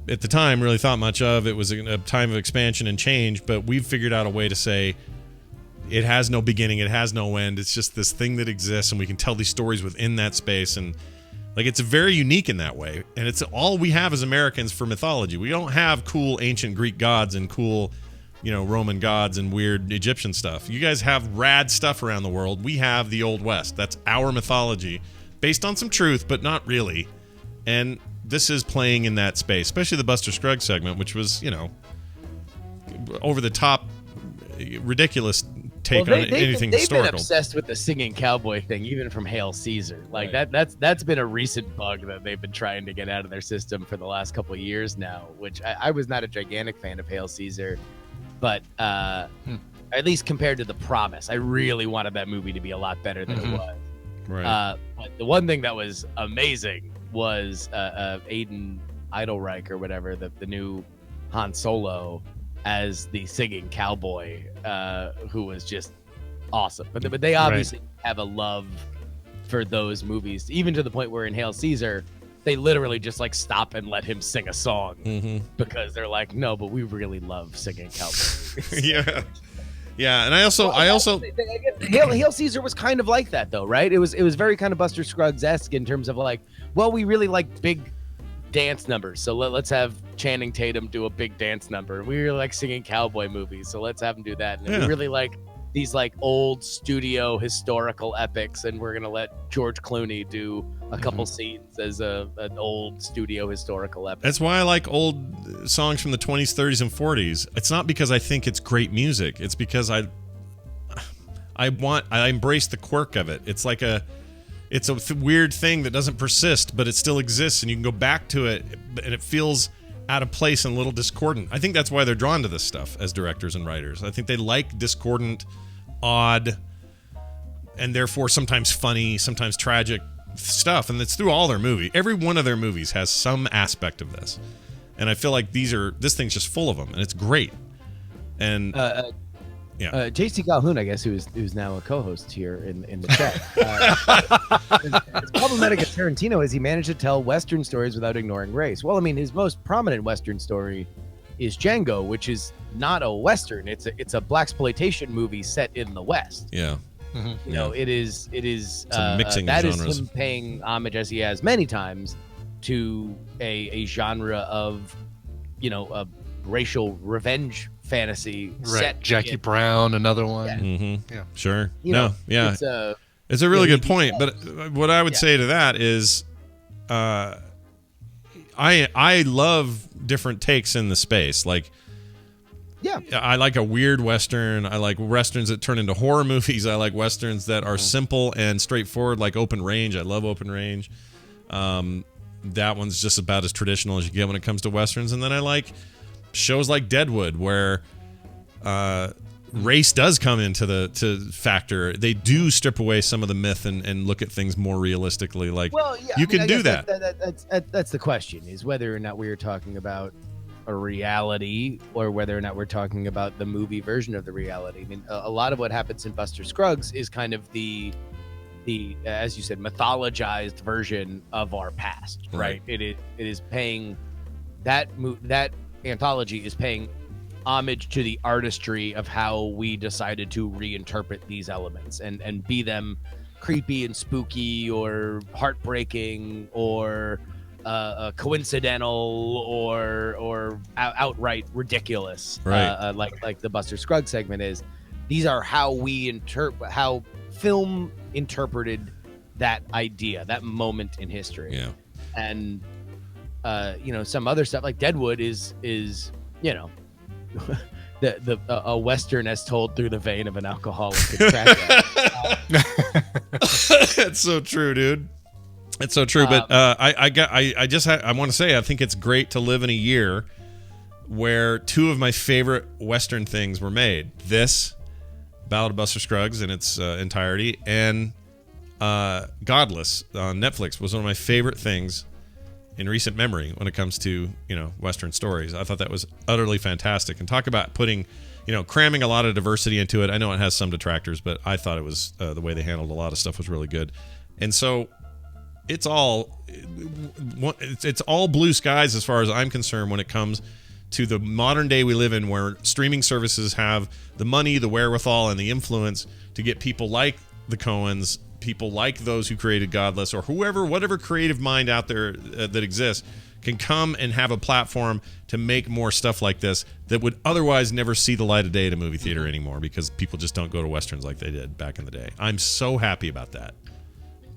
at the time really thought much of. It was a time of expansion and change, but we've figured out a way to say, it has no beginning, it has no end. It's just this thing that exists, and we can tell these stories within that space, and like it's very unique in that way. And it's all we have as Americans for mythology. We don't have cool ancient Greek gods and cool, Roman gods and weird Egyptian stuff. You guys have rad stuff around the world. We have the Old West. That's our mythology, based on some truth, but not really. And this is playing in that space, especially the Buster Scruggs segment, which was, over the top, ridiculous take on anything they've historical. Been obsessed with the singing cowboy thing, even from Hail Caesar. Like that's been a recent bug that they've been trying to get out of their system for the last couple of years now. Which I was not a gigantic fan of Hail Caesar, but at least compared to The Promise, I really wanted that movie to be a lot better than it was. Right. But the one thing that was amazing was Aiden Eidelreich or whatever, the new Han Solo as the singing cowboy, who was just awesome. But they obviously have a love for those movies, even to the point where in Hail Caesar, they literally just like stop and let him sing a song because they're like, no, but we really love singing cowboy movies. Yeah, and I also Hail Caesar was kind of like that though, right? It was very kind of Buster Scruggs-esque in terms of like, well, we really like big dance numbers, so let's have Channing Tatum do a big dance number. We really like singing cowboy movies, so let's have him do that. And we really like these like old studio historical epics, and we're gonna let George Clooney do a couple scenes as an old studio historical epic. That's why I like old songs from the 20s, 30s, and 40s. It's not because I think it's great music. It's because I embrace the quirk of it. It's like it's a weird thing that doesn't persist, but it still exists, and you can go back to it, and it feels out of place and a little discordant. I think that's why they're drawn to this stuff as directors and writers. I think they like discordant, odd, and therefore sometimes funny, sometimes tragic stuff, and it's through all their movies. Every one of their movies has some aspect of this, and I feel like this thing's just full of them, and it's great. And JC Calhoun, I guess, who's now a co-host here in the chat. It's problematic at Tarantino is he managed to tell Western stories without ignoring race. Well, I mean, his most prominent Western story is Django, which is not a Western. It's a blaxploitation movie set in the West. Yeah. You know, it is mixing that genres. is him paying homage, as he has many times, to a genre of, a racial revenge fantasy set. Jackie Brown, another one. Yeah. Sure. It's a really good point. But what I would say to that is, I love different takes in the space. Like, I like a weird Western. I like Westerns that turn into horror movies. I like Westerns that are simple and straightforward, like Open Range. I love Open Range. That one's just about as traditional as you get when it comes to Westerns. And then I like shows like Deadwood, where race does come into the factor. They do strip away some of the myth and look at things more realistically. Like, you can do that. That's the question, is whether or not we are talking about a reality or whether or not we're talking about the movie version of the reality. I mean, a lot of what happens in Buster Scruggs is kind of the as you said, mythologized version of our past, right? It is paying that anthology is paying homage to the artistry of how we decided to reinterpret these elements and be them creepy and spooky or heartbreaking or coincidental or outright ridiculous, right? Like the Buster Scruggs segment is. These are how how film interpreted that idea, that moment in history. Yeah. And some other stuff like Deadwood is a Western as told through the vein of an alcoholic. It's so true, dude. It's so true. But I want to say, I think it's great to live in a year where two of my favorite Western things were made. This Ballad of Buster Scruggs in its entirety, and Godless on Netflix was one of my favorite things in recent memory when it comes to Western stories. I thought that was utterly fantastic, and talk about putting cramming a lot of diversity into it. I know it has some detractors, but I thought it was the way they handled a lot of stuff was really good. And so it's all blue skies as far as I'm concerned when it comes to the modern day we live in, where streaming services have the money, the wherewithal, and the influence to get people like the Coens, people like those who created Godless, or whatever creative mind out there that exists, can come and have a platform to make more stuff like this that would otherwise never see the light of day at a movie theater anymore, because people just don't go to Westerns like they did back in the day. I'm so happy about that.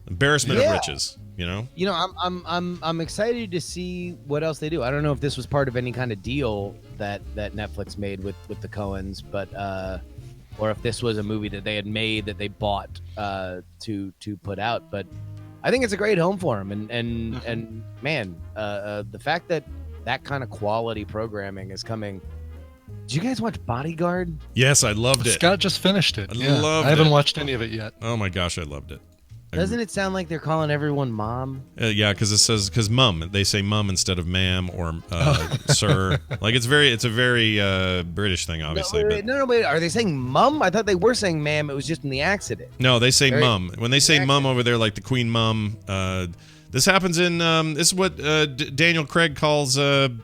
Embarrassment of riches, you know? You know, I'm excited to see what else they do. I don't know if this was part of any kind of deal that Netflix made with the Coens, but or if this was a movie that they had made that they bought to put out. But I think it's a great home for him, and man, the fact that kind of quality programming is coming. Did you guys watch Bodyguard? Yes, I loved it. Scott just finished it. I haven't watched any of it yet. Oh my gosh, I loved it. Doesn't it sound like they're calling everyone mom? Yeah, because mum. They say mum instead of ma'am or sir. Like it's a very British thing, obviously. No, wait. Are they saying mum? I thought they were saying ma'am. It was just in the accident. No, they say mum. When they say mum over there, like the Queen Mum. This happens in. This is what Daniel Craig calls Judi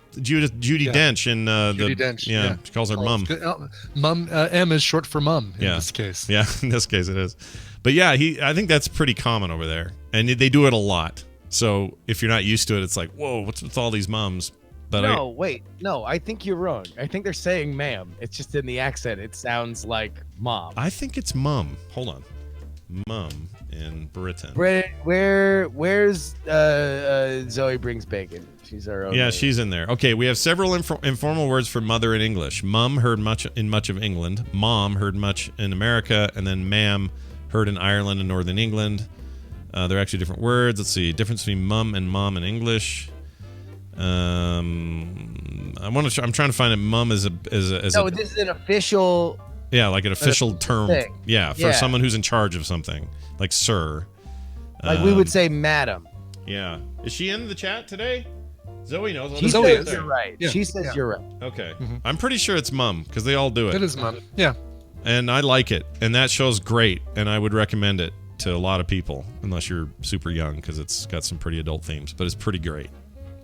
Dench in Judi Dench. Yeah, she calls her mum. Mum. M is short for mum in this case. Yeah, in this case it is. But yeah, I think that's pretty common over there, and they do it a lot. So if you're not used to it, it's like, whoa, what's with all these mums? But no, I think you're wrong. I think they're saying ma'am. It's just in the accent. It sounds like mom. I think it's mum. Hold on, mum in Britain. Where's Zoe Brings Bacon? She's our own. Yeah, lady. she's in there. Okay, we have several informal words for mother in English. Mum heard much in much of England. Mom heard much in America, and then ma'am heard in Ireland and Northern England. They're actually different words. Let's see. Difference between mum and mom in English. I'm trying to find it. Mum is this is an official. Yeah, like an official term. Thing. Yeah, for someone who's in charge of something, like sir. Like we would say madam. Yeah. Is she in the chat today? Zoe knows. She says you're right. Yeah. She says you're right. Okay. Mm-hmm. I'm pretty sure it's mum because they all do it. It is mum. Yeah. And I like it, and that show's great, and I would recommend it to a lot of people, unless you're super young, because it's got some pretty adult themes, but it's pretty great.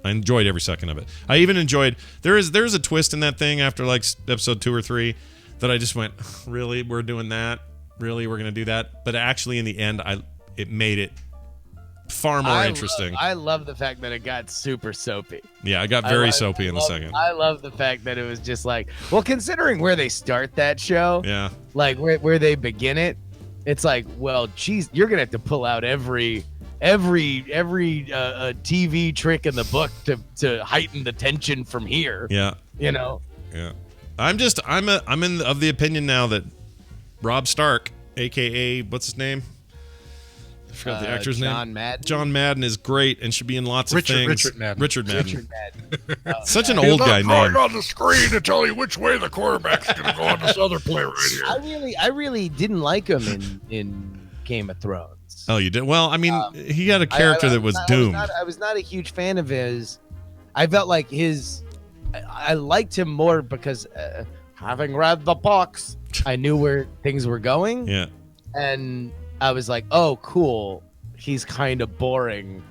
I enjoyed every second of it. I even enjoyed there's a twist in that thing after like episode 2 or 3 that I just went, really, we're doing that? Really, we're gonna do that? But actually, in the end, it made it far more interesting. I love the fact that it got super soapy. Yeah, it got very soapy in the second. I love the fact that it was just like, well, considering where they start that show, yeah, like where they begin it, it's like, well, geez, you're gonna have to pull out every TV trick in the book to heighten the tension from here. Yeah, you know. Yeah, I'm of the opinion now that Rob Stark, aka what's his name? I forgot the actor's name. John Madden is great and should be in lots of things. Richard Madden. Such an old guy name. On the screen to tell you which way the quarterback's going to go on this other play right here. I really didn't like him in Game of Thrones. Oh, you did? Well, I mean, he had a character that was doomed. I was not a huge fan of his. I felt like I liked him more because having read the books, I knew where things were going. Yeah. And I was like, oh, cool. He's kind of boring.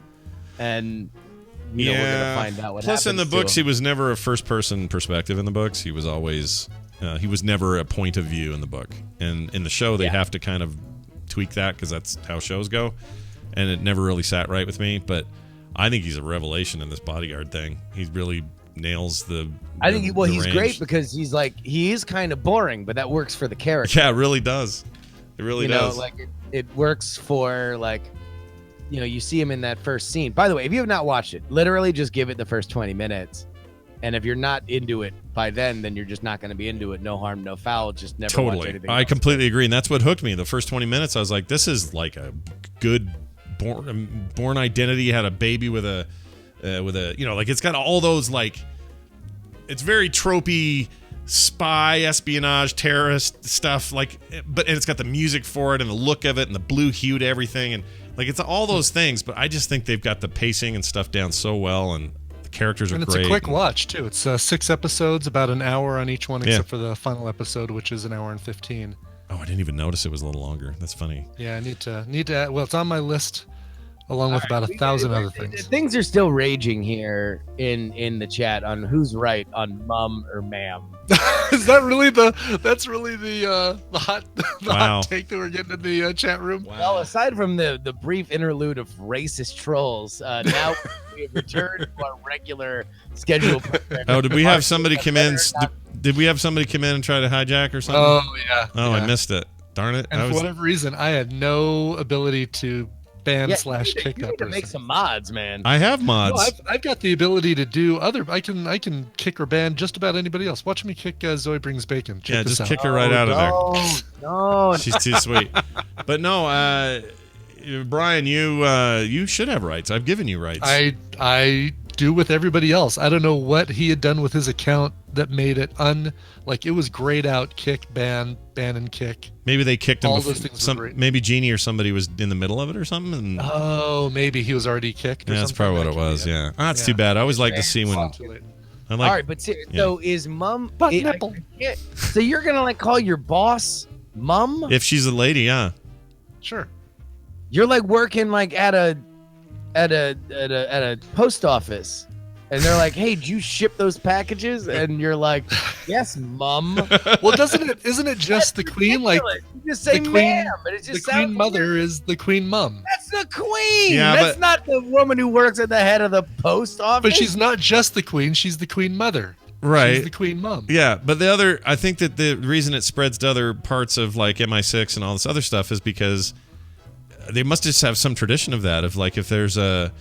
And we're going to find out what happens. Plus, in the books, he was never a first-person perspective in the books. He was always, he was never a point of view in the book. And in the show, they have to kind of tweak that because that's how shows go. And it never really sat right with me. But I think he's a revelation in this Bodyguard thing. He really nails the I think he's range. great because he is kind of boring, but that works for the character. Yeah, it really does. It really does. Like it works for, like, you see him in that first scene. By the way, if you have not watched it, literally just give it the first 20 minutes. And if you're not into it by then you're just not going to be into it. No harm, no foul. Just never watch anything else. I completely agree. And that's what hooked me. The first 20 minutes, I was like, this is like a good born identity. Had a baby with a, like it's got all those, like, it's very tropey spy, espionage, terrorist stuff, like, and it's got the music for it and the look of it and the blue hue to everything, and like it's all those things. But I just think they've got the pacing and stuff down so well, and the characters are great. And it's a quick watch too. It's 6 episodes, about an hour on each one, except for the final episode, which is an hour and 15. Oh, I didn't even notice it was a little longer. That's funny. Yeah, I need to. Well, it's on my list along with about 1,000 other things. Things are still raging here in the chat on who's right on mum or ma'am. Is that really that's really the hot Wow. hot take that we're getting in the chat room? Well, aside from the brief interlude of racist trolls, now we have returned to our regular schedule. Oh, did we have somebody come in? Did we have somebody come in and try to hijack or something? Oh yeah. Oh, yeah. I missed it. Darn it. And for whatever reason, I had no ability to ban / kick you that need to person. make some mods, man. I have No, mods. I've got the ability to do other. I can kick or ban just about anybody else. Watch me kick Zoe Brings Bacon. Check Yeah, this just out. kick her right out of there. No, She's too sweet. But no, Brian, you should have rights. I've given you rights. I do with everybody else. I don't know what he had done with his account that made it it was grayed out, kick, ban and kick. Maybe they kicked him. All those things were great. Maybe Jeannie or somebody was in the middle of it or something. And, Oh, maybe he was already kicked. Or yeah, that's something. probably what it was. Yeah, that's too bad. I always like to see when. Too late. I like. All right, but so is mum? Nipple. So you're gonna call your boss mum? If she's a lady, yeah. Sure. You're like working like at a post office, and they're like, "Hey, did you ship those packages?" And you're like, "Yes, mum." Well, isn't it just the queen? Like you just say the queen, ma'am, and it just the sounds queen mother weird. is the queen mum. That's the queen. Yeah, That's but- not the woman who works at the head of the post office. But she's not just the queen; she's the queen mother. Right. She's the queen mom. Yeah, but I think that the reason it spreads to other parts of like MI6 and all this other stuff is because they must just have some tradition of that. Of like if there's a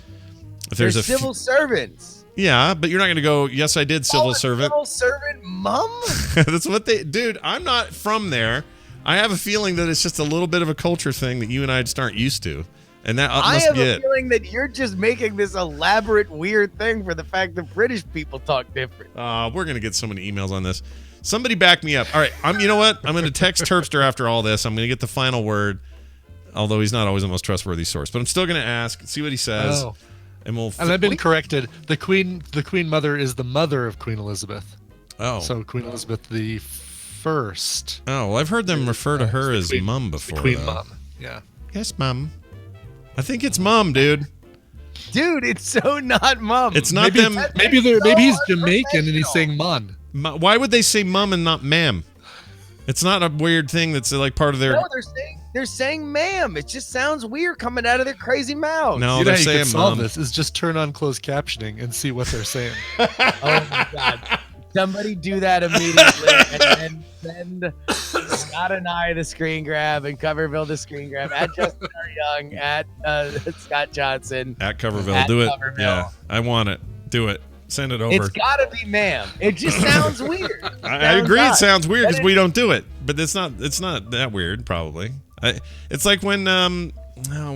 civil servants. Yeah, but you're not going to go, yes, I did civil servant. Civil servant mum? That's what dude, I'm not from there. I have a feeling that it's just a little bit of a culture thing that you and I just aren't used to. And that I must have be a it. feeling that you're just making this elaborate, weird thing for the fact that British people talk different. We're going to get so many emails on this. Somebody back me up. All right, you know what? I'm going to text Terpster after all this. I'm going to get the final word, although he's not always the most trustworthy source. But I'm still going to ask, see what he says. Oh. And I've been corrected. The queen mother is the mother of Queen Elizabeth. Oh. So Queen Elizabeth the First. Oh, well, I've heard them refer to her as mum before. Queen though. mom. Yeah. Yes, mum. I think it's mum, dude. Dude, it's so not mum. It's not maybe, them. Maybe he's Jamaican and he's saying mon. Why would they say mum and not ma'am? It's not a weird thing that's like part of their. No, they're saying ma'am. It just sounds weird coming out of their crazy mouth. No, You know they're how you saying can solve mum. this is just turn on closed captioning and see what they're saying. Oh my god. Somebody do that immediately and then send Scott and I the screen grab and Coverville the screen grab at Justin R. Young, at Scott Johnson. At Coverville. At Do it. Coverville. Yeah, I want it. Do it. Send it over. It's gotta be ma'am. It just sounds weird. I agree. It sounds weird because we don't do it, but it's not that weird. Probably. It's like when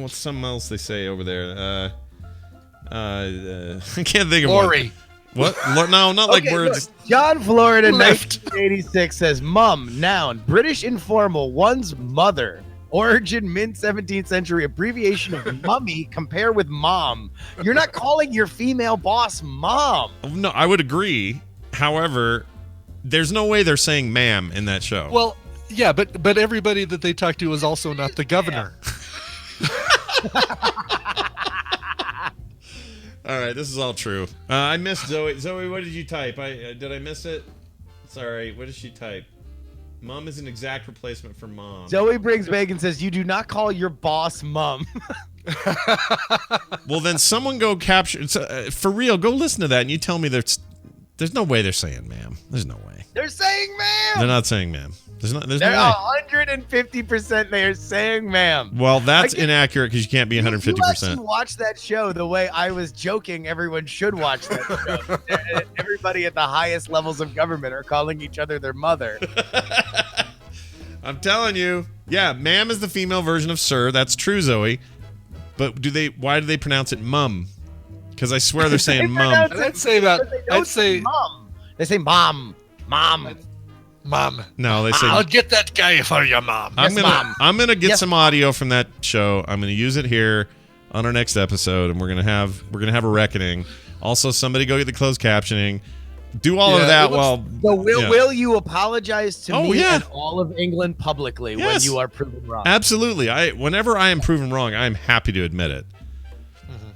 what's something else they say over there? I can't think of Lori. What? No, not like Okay, words. look, John Florida, Left. 1986 says, "Mum, noun, British informal, one's mother. Origin, mid-17th century, abbreviation of mummy. Compare with mom. You're not calling your female boss mom. No, I would agree. However, there's no way they're saying ma'am in that show. Well, yeah, but everybody that they talk to is also not the governor. All right, this is all true. I missed Zoe. Zoe, what did you type? Did I miss it? Sorry, what did she type? Mom is an exact replacement for mom. Zoe Brings Bacon says, "You do not call your boss mum." Well, then someone go capture for real. Go listen to that, and you tell me there's no way they're saying ma'am. There's no way. They're saying ma'am. They're not saying ma'am. There's no They're way. 150% they are saying ma'am. Well, that's Again, inaccurate because you can't be You 150%. actually watch that show the way I was joking everyone should watch that show. Everybody at the highest levels of government are calling each other their mother. I'm telling you. Yeah, ma'am is the female version of sir. That's true, Zoe. But why do they pronounce it mum? Because I swear they're saying mum. I'd say that. I'd say mom. They say mom. Mom. mom. No, they say I'll get that guy for your mom. I'm gonna get Yes, some audio from that show. I'm gonna use it here on our next episode, and we're gonna have a reckoning. Also, somebody go get the closed captioning. Do all of that while. So will you apologize to me yeah. and all of England publicly when Yes. you are proven wrong? Absolutely. Whenever I am proven wrong, I'm happy to admit it.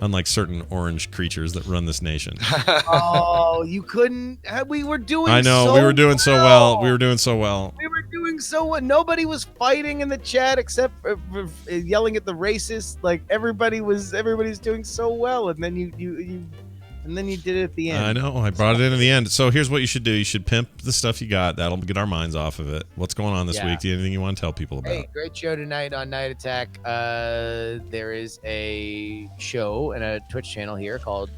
Unlike certain orange creatures that run this nation. Oh, you couldn't. We were doing. I know so we were doing so well. well. We were doing so well. We were doing so well. Nobody was fighting in the chat except for yelling at the racists. Like everybody's doing so well, and then you did it at the end. I know. I brought it in the end. So here's what you should do. You should pimp the stuff you got. That'll get our minds off of it. What's going on this week? Do you have anything you want to tell people about? Hey, great show tonight on Night Attack. There is a show and a Twitch channel here called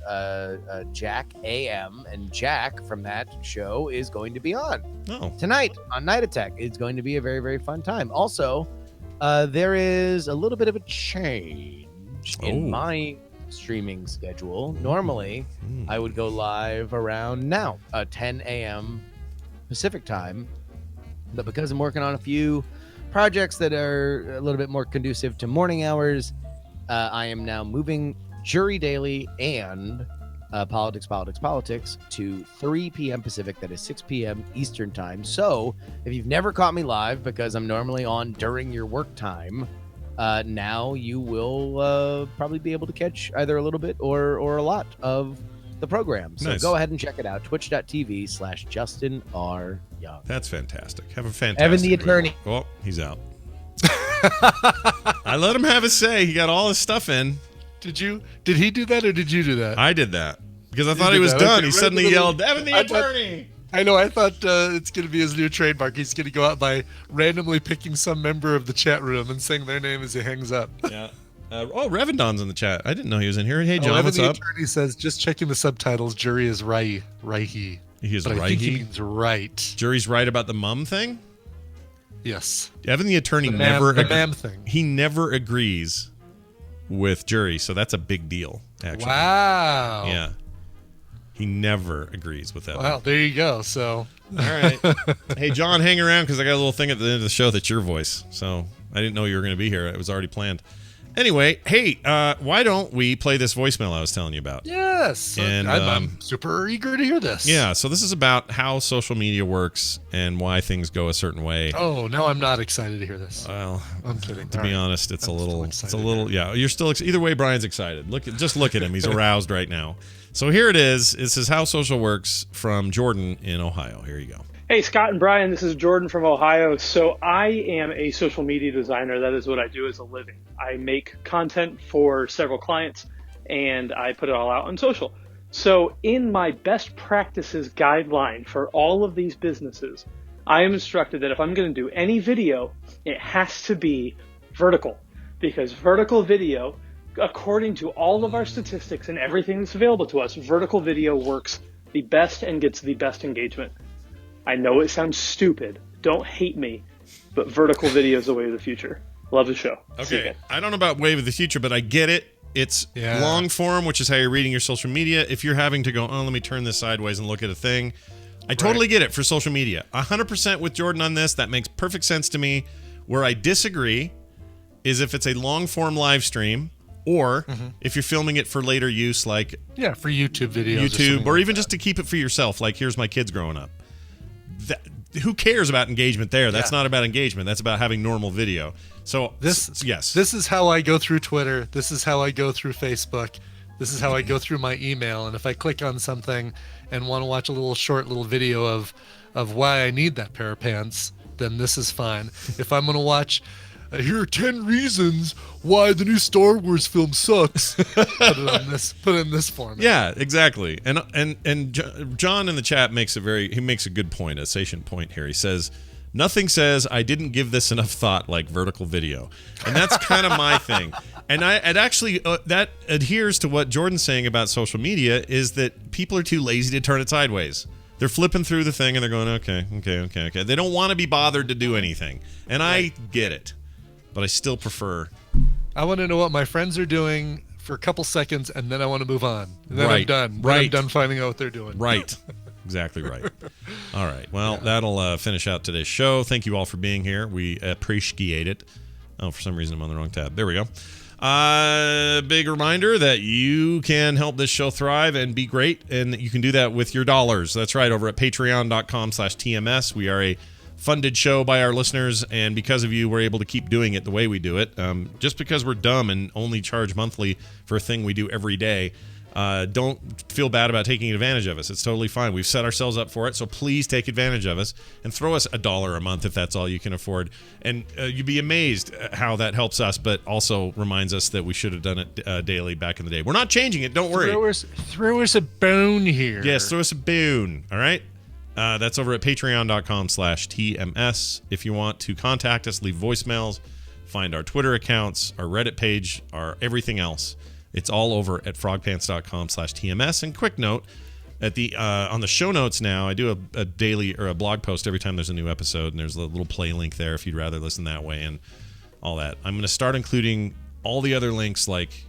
Jack AM, and Jack from that show is going to be on tonight on Night Attack. It's going to be a very, very fun time. Also, there is a little bit of a change in my streaming schedule. Normally, I would go live around now, 10 a.m. Pacific time. But because I'm working on a few projects that are a little bit more conducive to morning hours, I am now moving Jury Daily and Politics to 3 p.m. Pacific. That is 6 p.m. Eastern time. So if you've never caught me live, because I'm normally on during your work time, now you will probably be able to catch either a little bit or a lot of the program. So go ahead and check it out. Twitch.tv/Justin R. Young. That's fantastic. Have a fantastic Evan the attorney. week. Well, he's out. I let him have his say. He got all his stuff in. Did he do that or did you do that? I did that because I thought he was done. Okay, he suddenly yelled, Evan the attorney. I know. I thought it's going to be his new trademark. He's going to go out by randomly picking some member of the chat room and saying their name as he hangs up. Yeah. Revendon's in the chat. I didn't know he was in here. Hey, John, Evan what's the up? attorney says, just checking the subtitles, jury is Raihi. He is but Raihi? I think he means right. Jury's right about the mum thing? Yes. Evan the attorney the ma'am thing. He never agrees with jury, so that's a big deal, actually. Wow. Yeah. He never agrees with that. Well, there you go. So, all right. Hey, John, hang around because I got a little thing at the end of the show that's your voice. So I didn't know you were going to be here. It was already planned. Anyway, hey, why don't we play this voicemail I was telling you about? Yes. And I'm super eager to hear this. Yeah. So this is about how social media works and why things go a certain way. Oh, no, I'm not excited to hear this. Well, I'm kidding. To be honest, it's a little. Yeah, you're still. Either way, Brian's excited. Just look at him. He's aroused right now. So here it is. This is how social works from Jordan in Ohio. Here you go. Hey, Scott and Brian, this is Jordan from Ohio. So I am a social media designer. That is what I do as a living. I make content for several clients, and I put it all out on social. So in my best practices guideline for all of these businesses, I am instructed that if I'm going to do any video, it has to be vertical. Because vertical video, according to all of our statistics and everything that's available to us, vertical video works the best and gets the best engagement. I know it sounds stupid. Don't hate me, but vertical video is the way of the future. Love the show. Okay, I don't know about wave of the future, but I get it. It's long form, which is how you're reading your social media. If you're having to go, let me turn this sideways and look at a thing, I totally get it for social media. 100% with Jordan on this. That makes perfect sense to me. Where I disagree is if it's a long form live stream, or if you're filming it for later use, like for YouTube videos, or even just to keep it for yourself. Like, here's my kids growing up. Who cares about engagement there? That's not about engagement. That's about having normal video. So this is how I go through Twitter. This is how I go through Facebook. This is how I go through my email. And if I click on something and want to watch a short little video of why I need that pair of pants, then this is fine. If I'm going to watch, here are 10 reasons why the new Star Wars film sucks, put it in this format. Yeah, exactly. And John in the chat makes a good point, a sentient point here. He says, nothing says I didn't give this enough thought like vertical video. And that's kind of my thing. And it actually that adheres to what Jordan's saying about social media, is that people are too lazy to turn it sideways. They're flipping through the thing and they're going, okay. They don't want to be bothered to do anything. And I get it. But I still prefer. I want to know what my friends are doing for a couple seconds, and then I want to move on. And then I'm done. I'm done finding out what they're doing. Right. Exactly right. All right. Well, that'll finish out today's show. Thank you all for being here. We appreciate it. Oh, for some reason I'm on the wrong tab. There we go. Big reminder that you can help this show thrive and be great, and you can do that with your dollars. That's right. Over at patreon.com/TMS. We are a funded show by our listeners, and because of you, we're able to keep doing it the way we do it. Just because we're dumb and only charge monthly for a thing we do every day, don't feel bad about taking advantage of us. It's totally fine. We've set ourselves up for it, so please take advantage of us and throw us $1 a month if that's all you can afford. And you'd be amazed how that helps us, but also reminds us that we should have done it daily back in the day. We're not changing it. Don't worry. Throw us a bone here. Yes, throw us a bone. All right? That's over at patreon.com/TMS. If you want to contact us, leave voicemails, find our Twitter accounts, our Reddit page, our everything else. It's all over at frogpants.com/TMS. And quick note, at the on the show notes now, I do a daily or a blog post every time there's a new episode, and there's a little play link there if you'd rather listen that way and all that. I'm going to start including all the other links, like,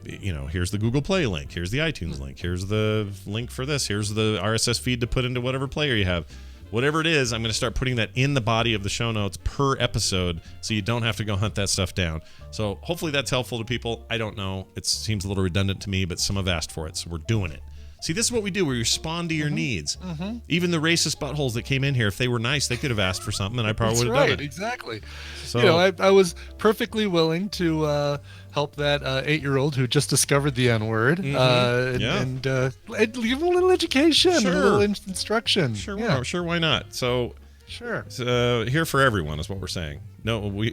here's the Google Play link, here's the iTunes link, here's the link for this, here's the RSS feed to put into whatever player you have. Whatever it is, I'm going to start putting that in the body of the show notes per episode, so you don't have to go hunt that stuff down. So hopefully that's helpful to people. I don't know. It seems a little redundant to me, but some have asked for it, so we're doing it. See, this is what we do. We respond to your needs. Mm-hmm. Even the racist buttholes that came in here, if they were nice, they could have asked for something, and I probably would have done it. Exactly. So, I was perfectly willing to help that 8-year-old who just discovered the N-word and give him a little education, a little instruction. Sure, why not? So, here for everyone is what we're saying. No, we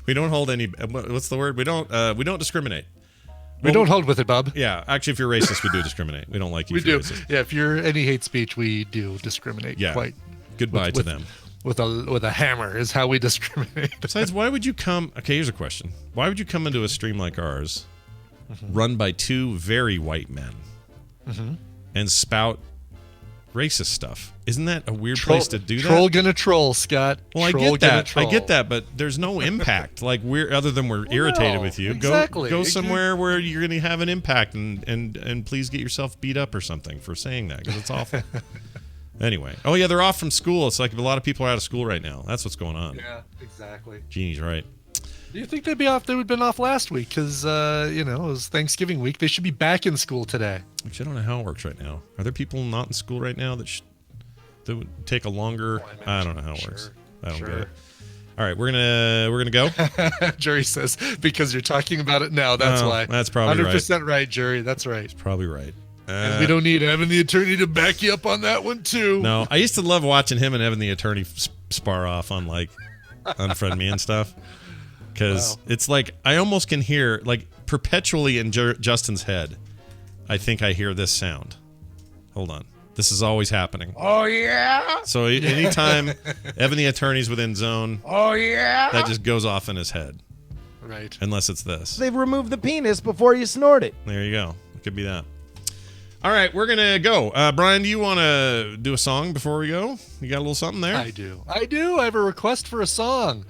don't hold any. What's the word? We don't discriminate. We don't hold with it, Bob. Yeah, actually, if you're racist, we do discriminate. We don't like you. We if you're do. Racist. Yeah, if you're any hate speech, we do discriminate. Yeah. Quite. Goodbye to them. With a hammer is how we discriminate. Besides, why would you come? Okay, here's a question. Why would you come into a stream like ours, run by two very white men, and spout racist stuff? Isn't that a weird place to do that? Troll gonna troll, Scott. Well, I get that. I get that, but there's no impact. Like other than we're irritated with you. Exactly. Go somewhere where you're gonna have an impact, and please get yourself beat up or something for saying that, because it's awful. Anyway, they're off from school. It's like a lot of people are out of school right now. That's what's going on. Yeah, exactly. Jeannie's right. Do you think they'd be off? They would have been off last week because it was Thanksgiving week. They should be back in school today. Actually, I don't know how it works right now. Are there people not in school right now that would take a longer? I don't know how it works. I don't get it. All right, we're gonna go. Jerry says because you're talking about it now. That's why. That's probably 100% right, Jerry. That's right. He's probably right. And we don't need Evan the attorney to back you up on that one too. No, I used to love watching him and Evan the attorney spar off on like Unfriend Me and stuff. Because it's like I almost can hear, like, perpetually in Justin's head, I think I hear this sound. Hold on. This is always happening. Oh, yeah? So anytime Evan the attorney's within zone, that just goes off in his head. Right. Unless it's this. They've removed the penis before you snort it. There you go. It could be that. All right, we're going to go. Brian, do you want to do a song before we go? You got a little something there? I do. I have a request for a song.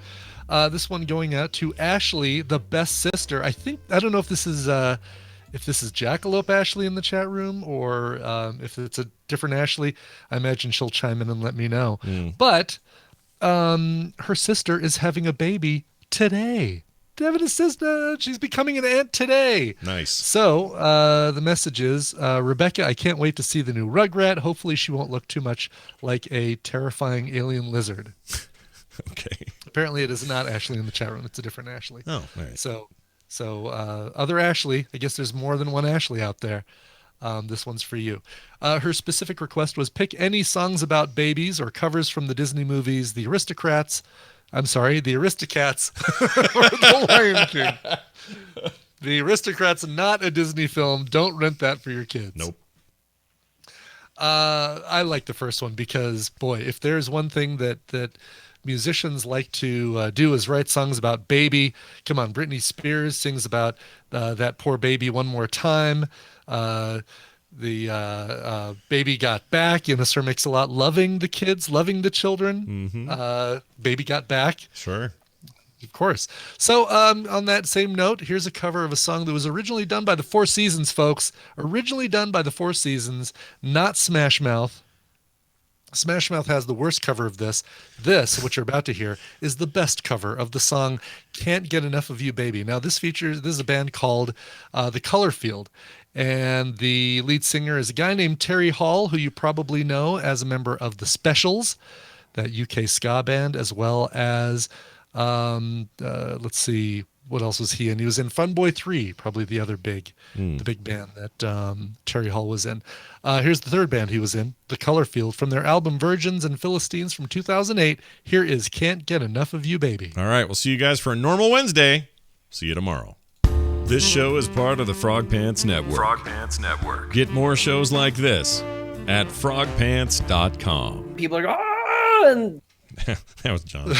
This one going out to Ashley, the best sister. I don't know if this is Jackalope Ashley in the chat room or if it's a different Ashley. I imagine she'll chime in and let me know. But her sister is having a baby today. Having a sister, she's becoming an aunt today. Nice. So the message is, Rebecca, I can't wait to see the new Rugrat. Hopefully she won't look too much like a terrifying alien lizard. Okay. Apparently it is not Ashley in the chat room. It's a different Ashley. Oh, all right. So other Ashley, I guess there's more than one Ashley out there. This one's for you. Her specific request was pick any songs about babies or covers from the Disney movies, The Aristocats, or The Lion King. The Aristocats, not a Disney film. Don't rent that for your kids. Nope. I like the first one because, boy, if there's one thing that musicians like to do is write songs about baby. Come on, Britney Spears sings about that poor baby one more time. The Baby Got Back, Sir Mix-a-Lot, loving the kids, loving the children. Baby Got Back. Sure. Of course. So on that same note, here's a cover of a song that was originally done by the Four Seasons, folks. Originally done by the Four Seasons, not Smash Mouth. Smash Mouth has the worst cover of this. This, what you're about to hear, is the best cover of the song Can't Get Enough of You, Baby. Now, this is a band called The Color Field. And the lead singer is a guy named Terry Hall, who you probably know as a member of The Specials. that UK ska band, as well as let's see, what else was he in? He was in Fun Boy 3, probably the other big band that Terry Hall was in. Here's the third band he was in, The Color Field, from their album Virgins and Philistines from 2008. Here is Can't Get Enough of You, Baby. All right, we'll see you guys for a normal Wednesday. See you tomorrow. This show is part of the Frog Pants Network. Frog Pants Network. Get more shows like this at frogpants.com. People are going, oh, and That was John.